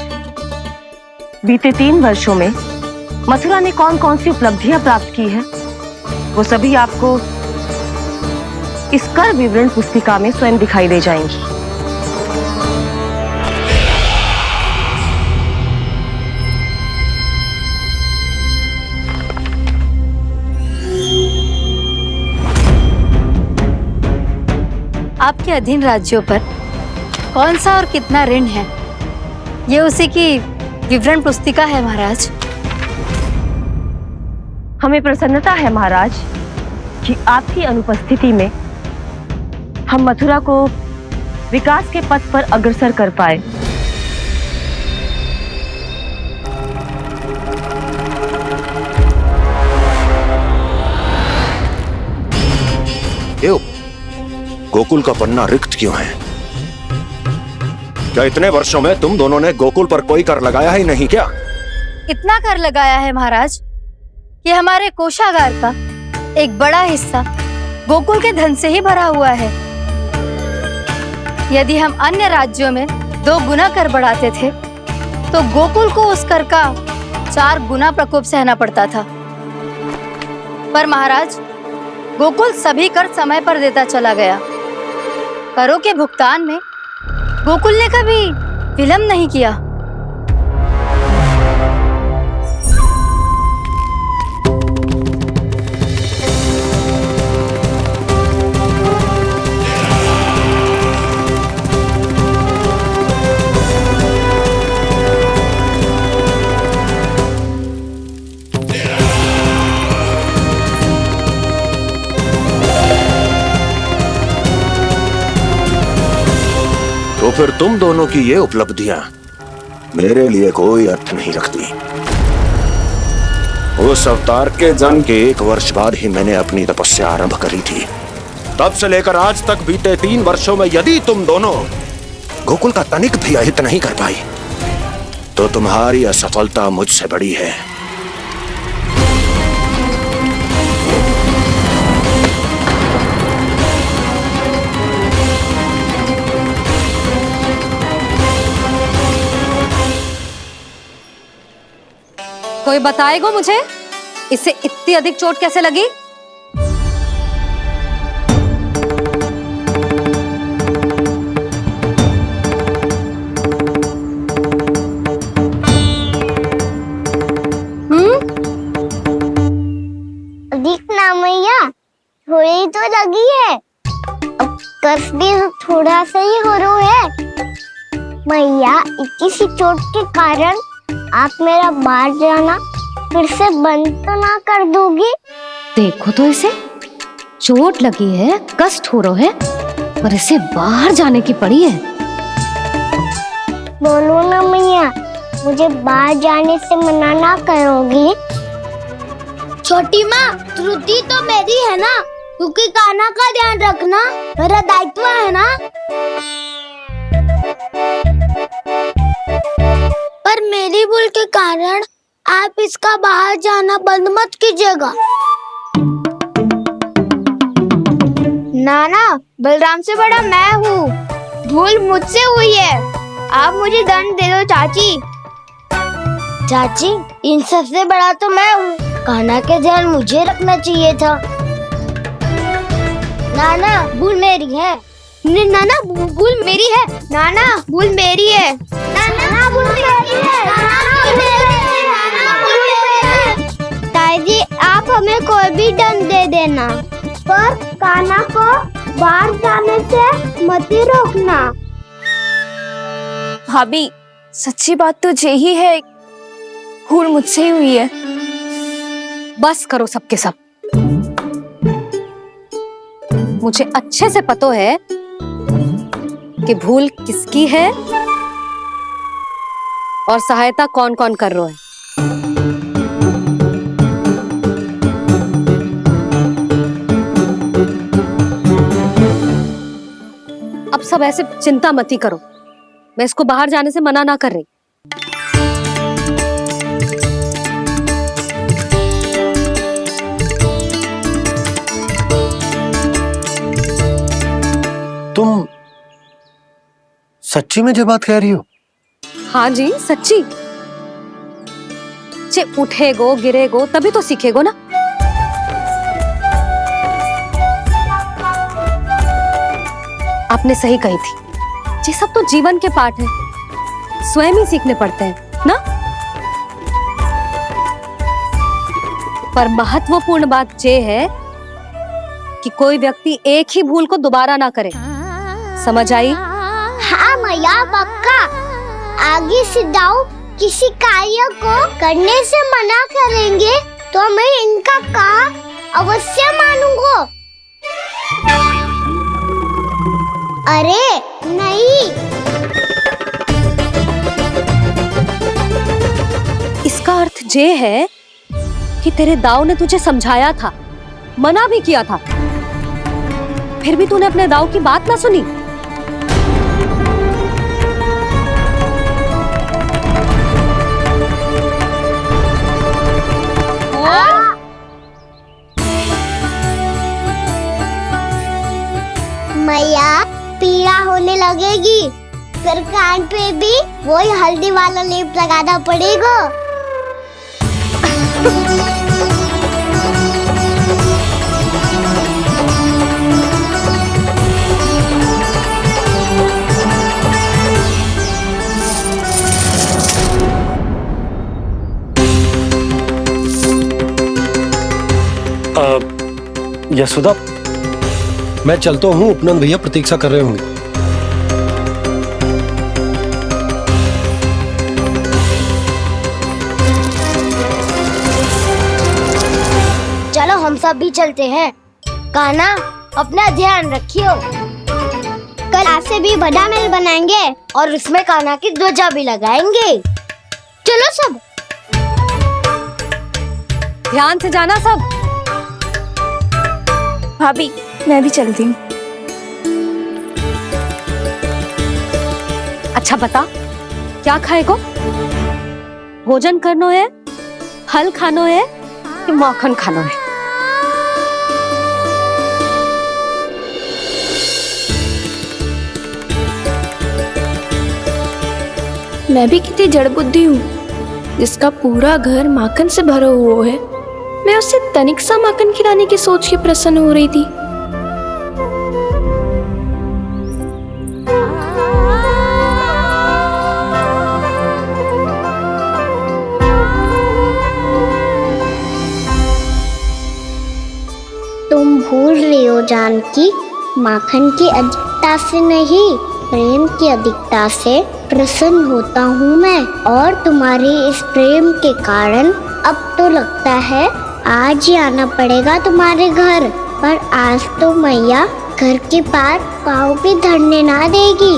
बीते 3 वर्षों में मथुरा ने कौन कौन सी उपलब्धियां प्राप्त की है, वो सभी आपको इस कर विवरण पुस्तिका में स्वयं दिखाई दे जाएंगी। आपके अधीन राज्यों पर कौन सा और कितना ऋण है, ये उसी की विवरण पुस्तिका है महाराज। हमें प्रसन्नता है महाराज कि आपकी अनुपस्थिति में हम मथुरा को विकास के पथ पर अग्रसर कर पाए। क्यों? गोकुल का पन्ना रिक्त क्यों है? क्या इतने वर्षों में तुम दोनों ने गोकुल पर कोई कर लगाया ही नहीं क्या? इतना कर लगाया है महाराज कि हमारे कोषागार का एक बड़ा हिस्सा गोकुल के धन से ही भरा हुआ है। यदि हम अन्य राज्यों में 2 गुना कर बढ़ाते थे तो गोकुल को उस कर का 4 गुना प्रकोप सहना पड़ता था। पर महाराज, गोकुल सभी कर समय पर देता चला गया। करों के भुगतान में गोकुल ने कभी विलंब नहीं किया। तो फिर तुम दोनों की ये उपलब्धियां मेरे लिए कोई अर्थ नहीं रखती। उस अवतार के जन्म के 1 वर्ष बाद ही मैंने अपनी तपस्या आरंभ करी थी। तब से लेकर आज तक बीते 3 वर्षों में यदि तुम दोनों गोकुल का तनिक भी अहित नहीं कर पाई तो तुम्हारी असफलता मुझसे बड़ी है। कोई बताएगा मुझे इसे इतनी अधिक चोट कैसे लगी? दिखना मैया, थोड़ी तो लगी है। अब कस भी थोड़ा सा ही हो रहा है। मैया, इतनी सी चोट के कारण आप मेरा बाहर जाना फिर से बंद तो ना कर दोगी? देखो तो इसे, चोट लगी है, कष्ट हो रहा है, पर इसे बाहर जाने की पड़ी है। बोलो ना मैया, मुझे बाहर जाने से मना ना करोगी? छोटी माँ, त्रुटि तो मेरी है ना, क्योंकि कान्हा का ध्यान रखना मेरा दायित्व है ना। पर मेरी भूल के कारण आप इसका बाहर जाना बंद मत कीजिएगा। नाना, बलराम से बड़ा मैं हूँ, भूल मुझसे हुई है, आप मुझे दंड दे दो चाची। चाची, इन सबसे बड़ा तो मैं हूँ, कान्हा के ध्यान मुझे रखना चाहिए था। नाना, भूल मेरी है। नाना, भूल मेरी है। नाना, भूल मेरी है। नाना, भूल मेरी है। नाना, भूल मेरी है। नाना, भूल मेरी है। ताई जी, आप हमें कोई भी दंड दे देना, पर कान्हा को बाहर जाने से मत ही रोकना। भाभी, सच्ची बात तो यही है, भूल मुझसे ही हुई है। बस करो सबके सब। मुझे अच्छे से पता है कि भूल किसकी है और सहायता कौन कौन कर रहा है। अब सब ऐसे चिंता मत ही करो, मैं इसको बाहर जाने से मना ना कर रही। तुम सच्ची में ये बात कह रही हो? हाँ जी, सच्ची। जे उठेगो गिरेगो तभी तो सीखेगो ना। आपने सही कही थी, ये सब तो जीवन के पाठ है, स्वयं ही सीखने पड़ते हैं ना। पर महत्वपूर्ण बात ये है कि कोई व्यक्ति एक ही भूल को दोबारा ना करे। समझ आई? हाँ मैया पक्का। आगे से दाऊ किसी कार्य को करने से मना करेंगे तो मैं इनका कहा अवश्य मानूंगा। अरे नहीं। इसका अर्थ ये है कि तेरे दाऊ ने तुझे समझाया था, मना भी किया था, फिर भी तूने अपने दाऊ की बात ना सुनी। मैया पीड़ा होने लगेगी, फिर कान पे भी वही हल्दी वाला लेप लगाना पड़ेगा। यशोदा, मैं चलता हूँ, उपनंद भैया प्रतीक्षा कर रहे होंगे। चलो हम सब भी चलते हैं। कान्हा अपना ध्यान रखियो। कल आज से भी बड़ा महल बनाएंगे और उसमें कान्हा की ध्वजा भी लगाएंगे। चलो सब। ध्यान से जाना सब। भाभी मैं भी चलती हूँ। अच्छा बता, क्या खाएगो? भोजन करनो है, फल खानो है कि माखन खानो है? मैं भी कितनी जड़ बुद्धि हूँ जिसका पूरा घर माखन से भरा हुआ है। मैं उससे तनिक सा माखन खिलाने की सोच के प्रसन्न हो रही थी। तुम भूल रही हो जानकी, माखन की अधिकता से नहीं, प्रेम की अधिकता से प्रसन्न होता हूँ मैं। और तुम्हारे इस प्रेम के कारण अब तो लगता है आज ही आना पड़ेगा तुम्हारे घर। पर आज तो मैया घर के पार पाँव भी धरने ना देगी।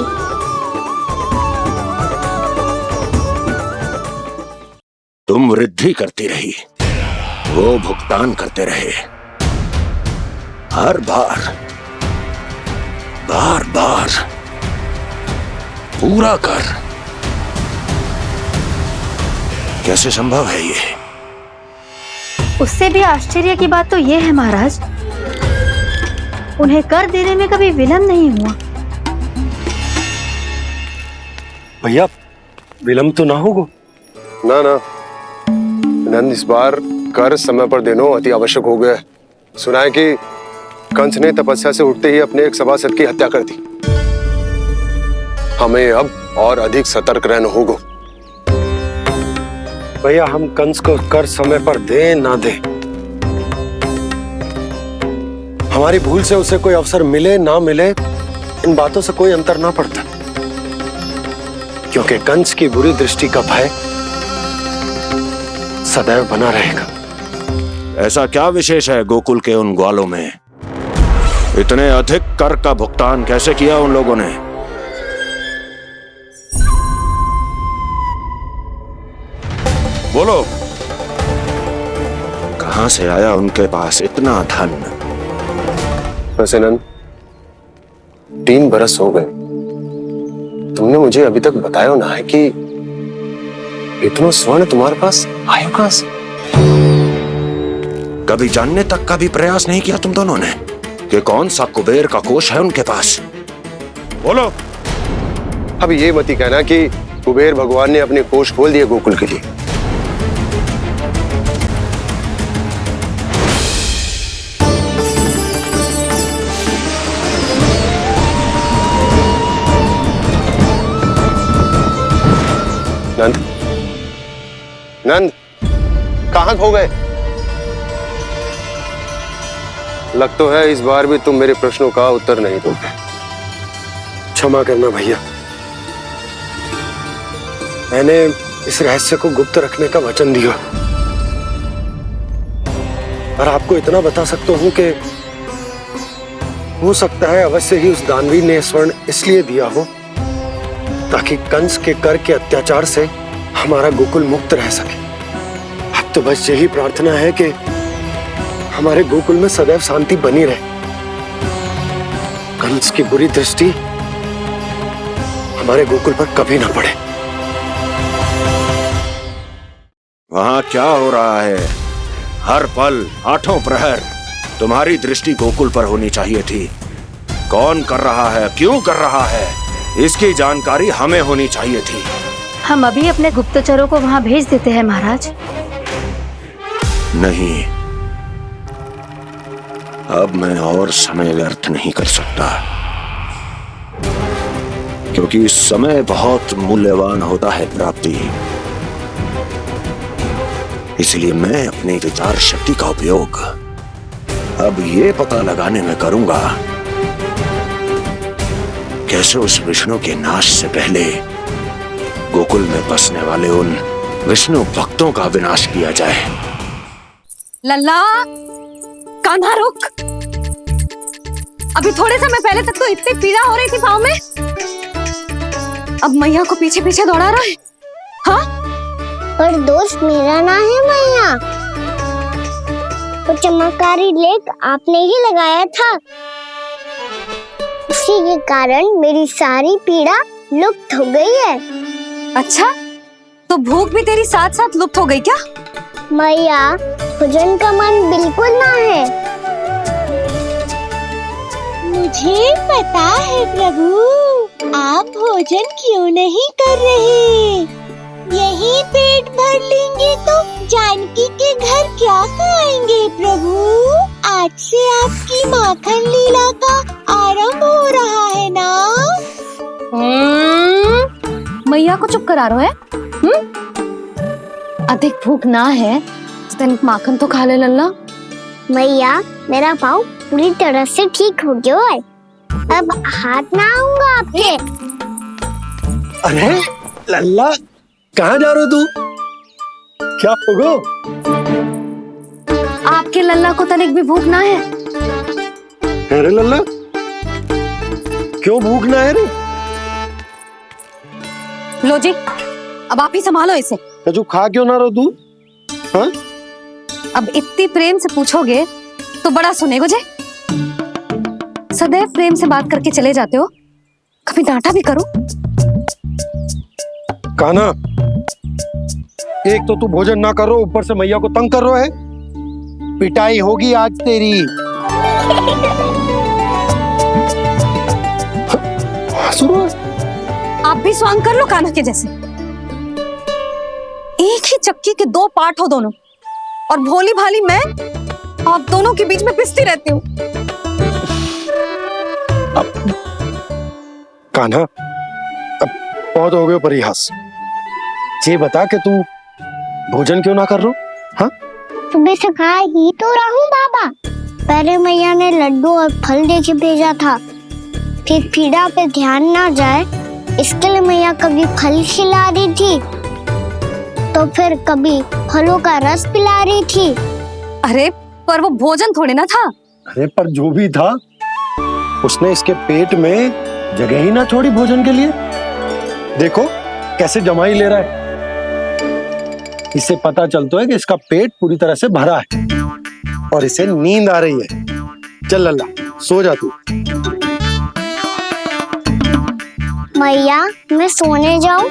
तुम वृद्धि करती रही, वो भुगतान करते रहे। हर बार बार बार पूरा कर। कैसे संभव है ये? उससे भी आश्चर्य की बात तो ये है महाराज, उन्हें कर देने में कभी विलंब नहीं हुआ। भैया विलंब तो ना होगा? ना ना नंद, इस बार कर समय पर देना अति आवश्यक हो गया। सुना है कि कंस ने तपस्या से उठते ही अपने एक सभासद की हत्या कर दी। हमें अब और अधिक सतर्क रहना होगा। भैया हम कंस को कर समय पर दे ना दे, हमारी भूल से उसे कोई अवसर मिले ना मिले, इन बातों से कोई अंतर ना पड़ता, क्योंकि कंस की बुरी दृष्टि का भय सदैव बना रहेगा। ऐसा क्या विशेष है गोकुल के उन ग्वालों में? इतने अधिक कर का भुगतान कैसे किया उन लोगों ने? बोलो, कहां से आया उनके पास इतना धन? वैसे नंद, 3 बरस हो गए, तुमने मुझे अभी तक बताया ना है कि इतना स्वर्ण तुम्हारे पास आयो कहां से? कभी जानने तक का भी प्रयास नहीं किया तुम दोनों ने कि कौन सा कुबेर का कोष है उनके पास? बोलो। अब ये मत ही कहना कि कुबेर भगवान ने अपने कोष खोल दिए गोकुल के लिए। नंद, नंद, कहां खो गए? लग तो है इस बार भी तुम मेरे प्रश्नों का उत्तर नहीं दोगे। क्षमा करना भैया, मैंने इस रहस्य को गुप्त रखने का वचन दिया। और आपको इतना बता सकता हूं कि हो सकता है अवश्य ही उस दानवीर ने स्वर्ण इसलिए दिया हो ताकि कंस के कर के अत्याचार से हमारा गोकुल मुक्त रह सके। अब तो बस यही प्रार्थना है कि हमारे गोकुल में सदैव शांति बनी रहे, कंस की बुरी दृष्टि हमारे गोकुल पर कभी ना पड़े। वहां क्या हो रहा है? हर पल आठों प्रहर तुम्हारी दृष्टि गोकुल पर होनी चाहिए थी। कौन कर रहा है, क्यों कर रहा है, इसकी जानकारी हमें होनी चाहिए थी। हम अभी अपने गुप्तचरों को वहां भेज देते हैं महाराज। नहीं, अब मैं और समय व्यर्थ नहीं कर सकता, क्योंकि समय बहुत मूल्यवान होता है प्राप्ति। इसलिए मैं अपनी विचार शक्ति का उपयोग अब ये पता लगाने में करूंगा कैसे उस विष्णु के नाश से पहले गोकुल में बसने वाले उन विष्णु भक्तों का विनाश किया जाए। लल्ला, कान्हा रुक। अभी थोड़े समय पहले तक तो इतनी पीड़ा हो रही थी पाँव में, अब मैया को पीछे पीछे दौड़ा रहा है। हाँ, पर दोस्त मेरा ना है मैया, वो चमत्कारी लेख आपने ही लगाया था। इसी के कारण मेरी सारी पीड़ा लुप्त हो गई है। अच्छा, तो भूख भी तेरी साथ साथ लुप्त हो गई क्या? मैया, भोजन का मन बिल्कुल ना है। मुझे पता है प्रभु, आप भोजन क्यों नहीं कर रहे। यही पेट भर लेंगे तो जानकी के घर क्या खाएंगे प्रभु। आज से आपकी माखन लीला का आरंभ हो रहा है ना। मैया को चुप करा रहे है। अधिक भूख ना है तो तनिक माखन तो खा ले लल्ला। मैया, मेरा पाँव पूरी तरह से ठीक हो गया है, अब हाथ ना आऊंगा आपके। अरे लल्ला, कहाँ जा रहे हो तू? क्या होगा? आपके लल्ला को तनिक भी भूख ना है? अरे लल्ला, क्यों भूख ना है रे? लो जी, अब आप ही संभालो इसे। तू खा क्यों ना रहो तू? हाँ? अब इतनी प्रेम से पूछोगे तो बड़ा सुनेगो जे। सदैव प्रेम से बात करके चले जाते हो, कभी डांटा भी करो। कान्हा, एक तो तू भोजन ना करो, ऊपर से मैया को तंग कर रहा है। पिटाई होगी आज तेरी। आप भी स्वांग कर लो कान्हा के जैसे। एक ही चक्की के दो पार्ट हो दोनों, और भोली भाली मैं आप दोनों के बीच में पिसती रहती हूँ। कान्हा, अब बहुत हो गए परिहास। ये बता कि तू भोजन क्यों ना कर रहा? हाँ? सुबह से खा ही तो रहा हूँ बाबा। पहले मैया ने लड्डू और फल देके भेजा था, फिर पीड़ा पे ध्यान ना जाए इसके लिए मैया कभी फल खिला रही थी तो फिर कभी फलों का रस पिला रही थी। अरे पर वो भोजन थोड़े ना था। अरे पर जो भी था, उसने इसके पेट में जगह ही ना छोड़ी भोजन के लिए। देखो कैसे जमाई ले रहा है। इससे पता चलता है कि इसका पेट पूरी तरह से भरा है और इसे नींद आ रही है। चल लल्ला, सो जा तू। मैया, मैं सोने जाऊं?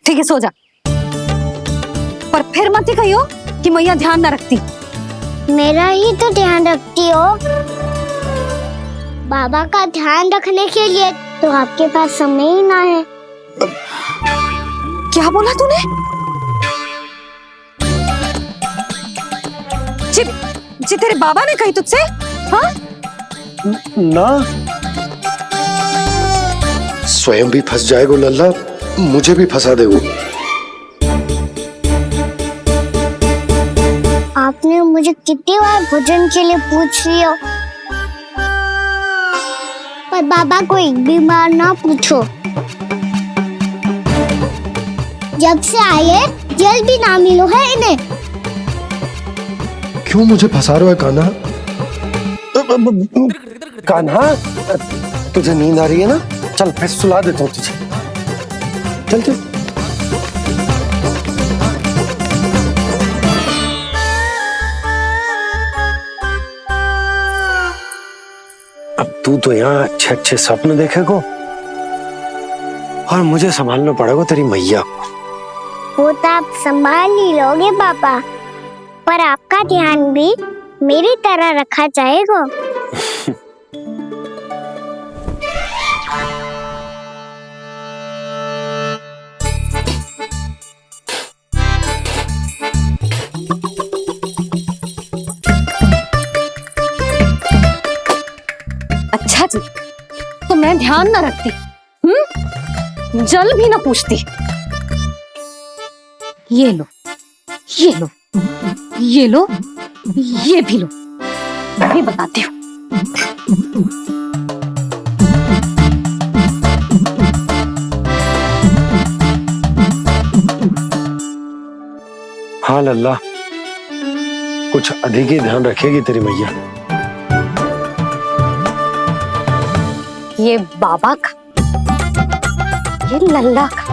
ठीक है, सो जा, पर फिर मत ही कहियो कि मैया ध्यान ना रखती। मेरा ही तो ध्यान रखती हो। बाबा का ध्यान रखने के लिए तो आपके पास समय ही ना है। क्या बोला तूने? जी तेरे बाबा ने कही तुझसे? हाँ? ना, स्वयं भी फंस जाएगा लल्ला, मुझे भी फंसा देगो। आपने मुझे कितनी बार भोजन के लिए पूछ लिया, पर बाबा को एक भी बार ना पूछो। जब से आए जल भी ना मिलो है इन्हें। क्यों मुझे फंसा रहा है कान्हा? कान्हा, तुझे नींद आ रही है ना? चल मैं सुला देता हूँ तुझे। चल चल। अब तू तो यहाँ अच्छे अच्छे सपने देखेगो और मुझे संभालना पड़ेगा तेरी मैया को। वो तो आप संभाल ही लोगे पापा, पर आपका ध्यान भी मेरी तरह रखा जाएगा। अच्छा जी, तो मैं ध्यान ना रखती, जल भी ना पूछती। ये लो, ये लो, ये लो, ये भी लो, मैं भी बताती हूँ। हाँ लल्ला, कुछ अधिक ही ध्यान रखेगी तेरी मैया। ये बाबा का, ये लल्ला का।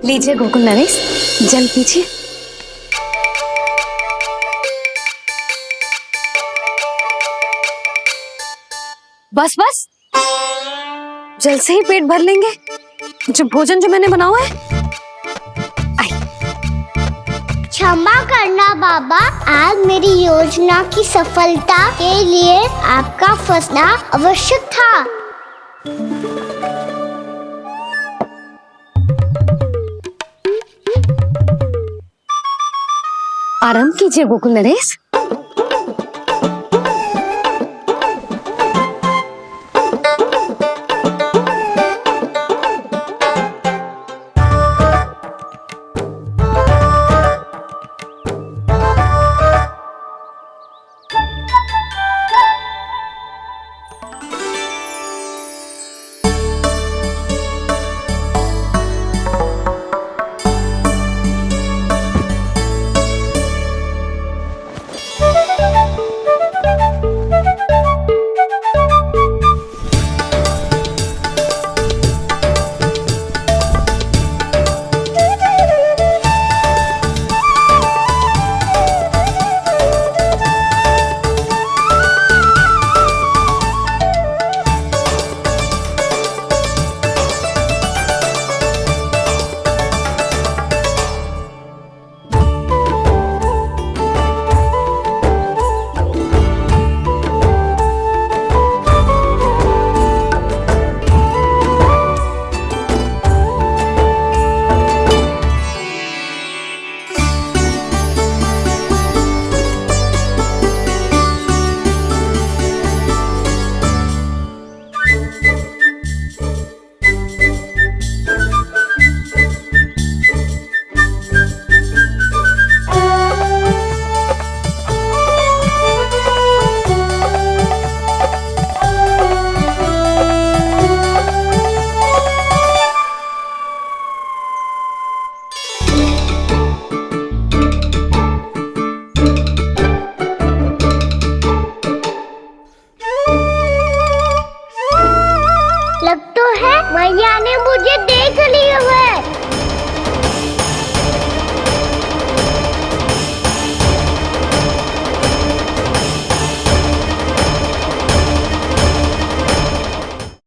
लीजिए गोकुल नरेश, जल पीजिए। बस बस, जल से ही पेट भर लेंगे। जो भोजन जो मैंने बनाया है। क्षमा करना बाबा, आज मेरी योजना की सफलता के लिए आपका फंसना आवश्यक था। आराम कीजिए गोकुल नरेश।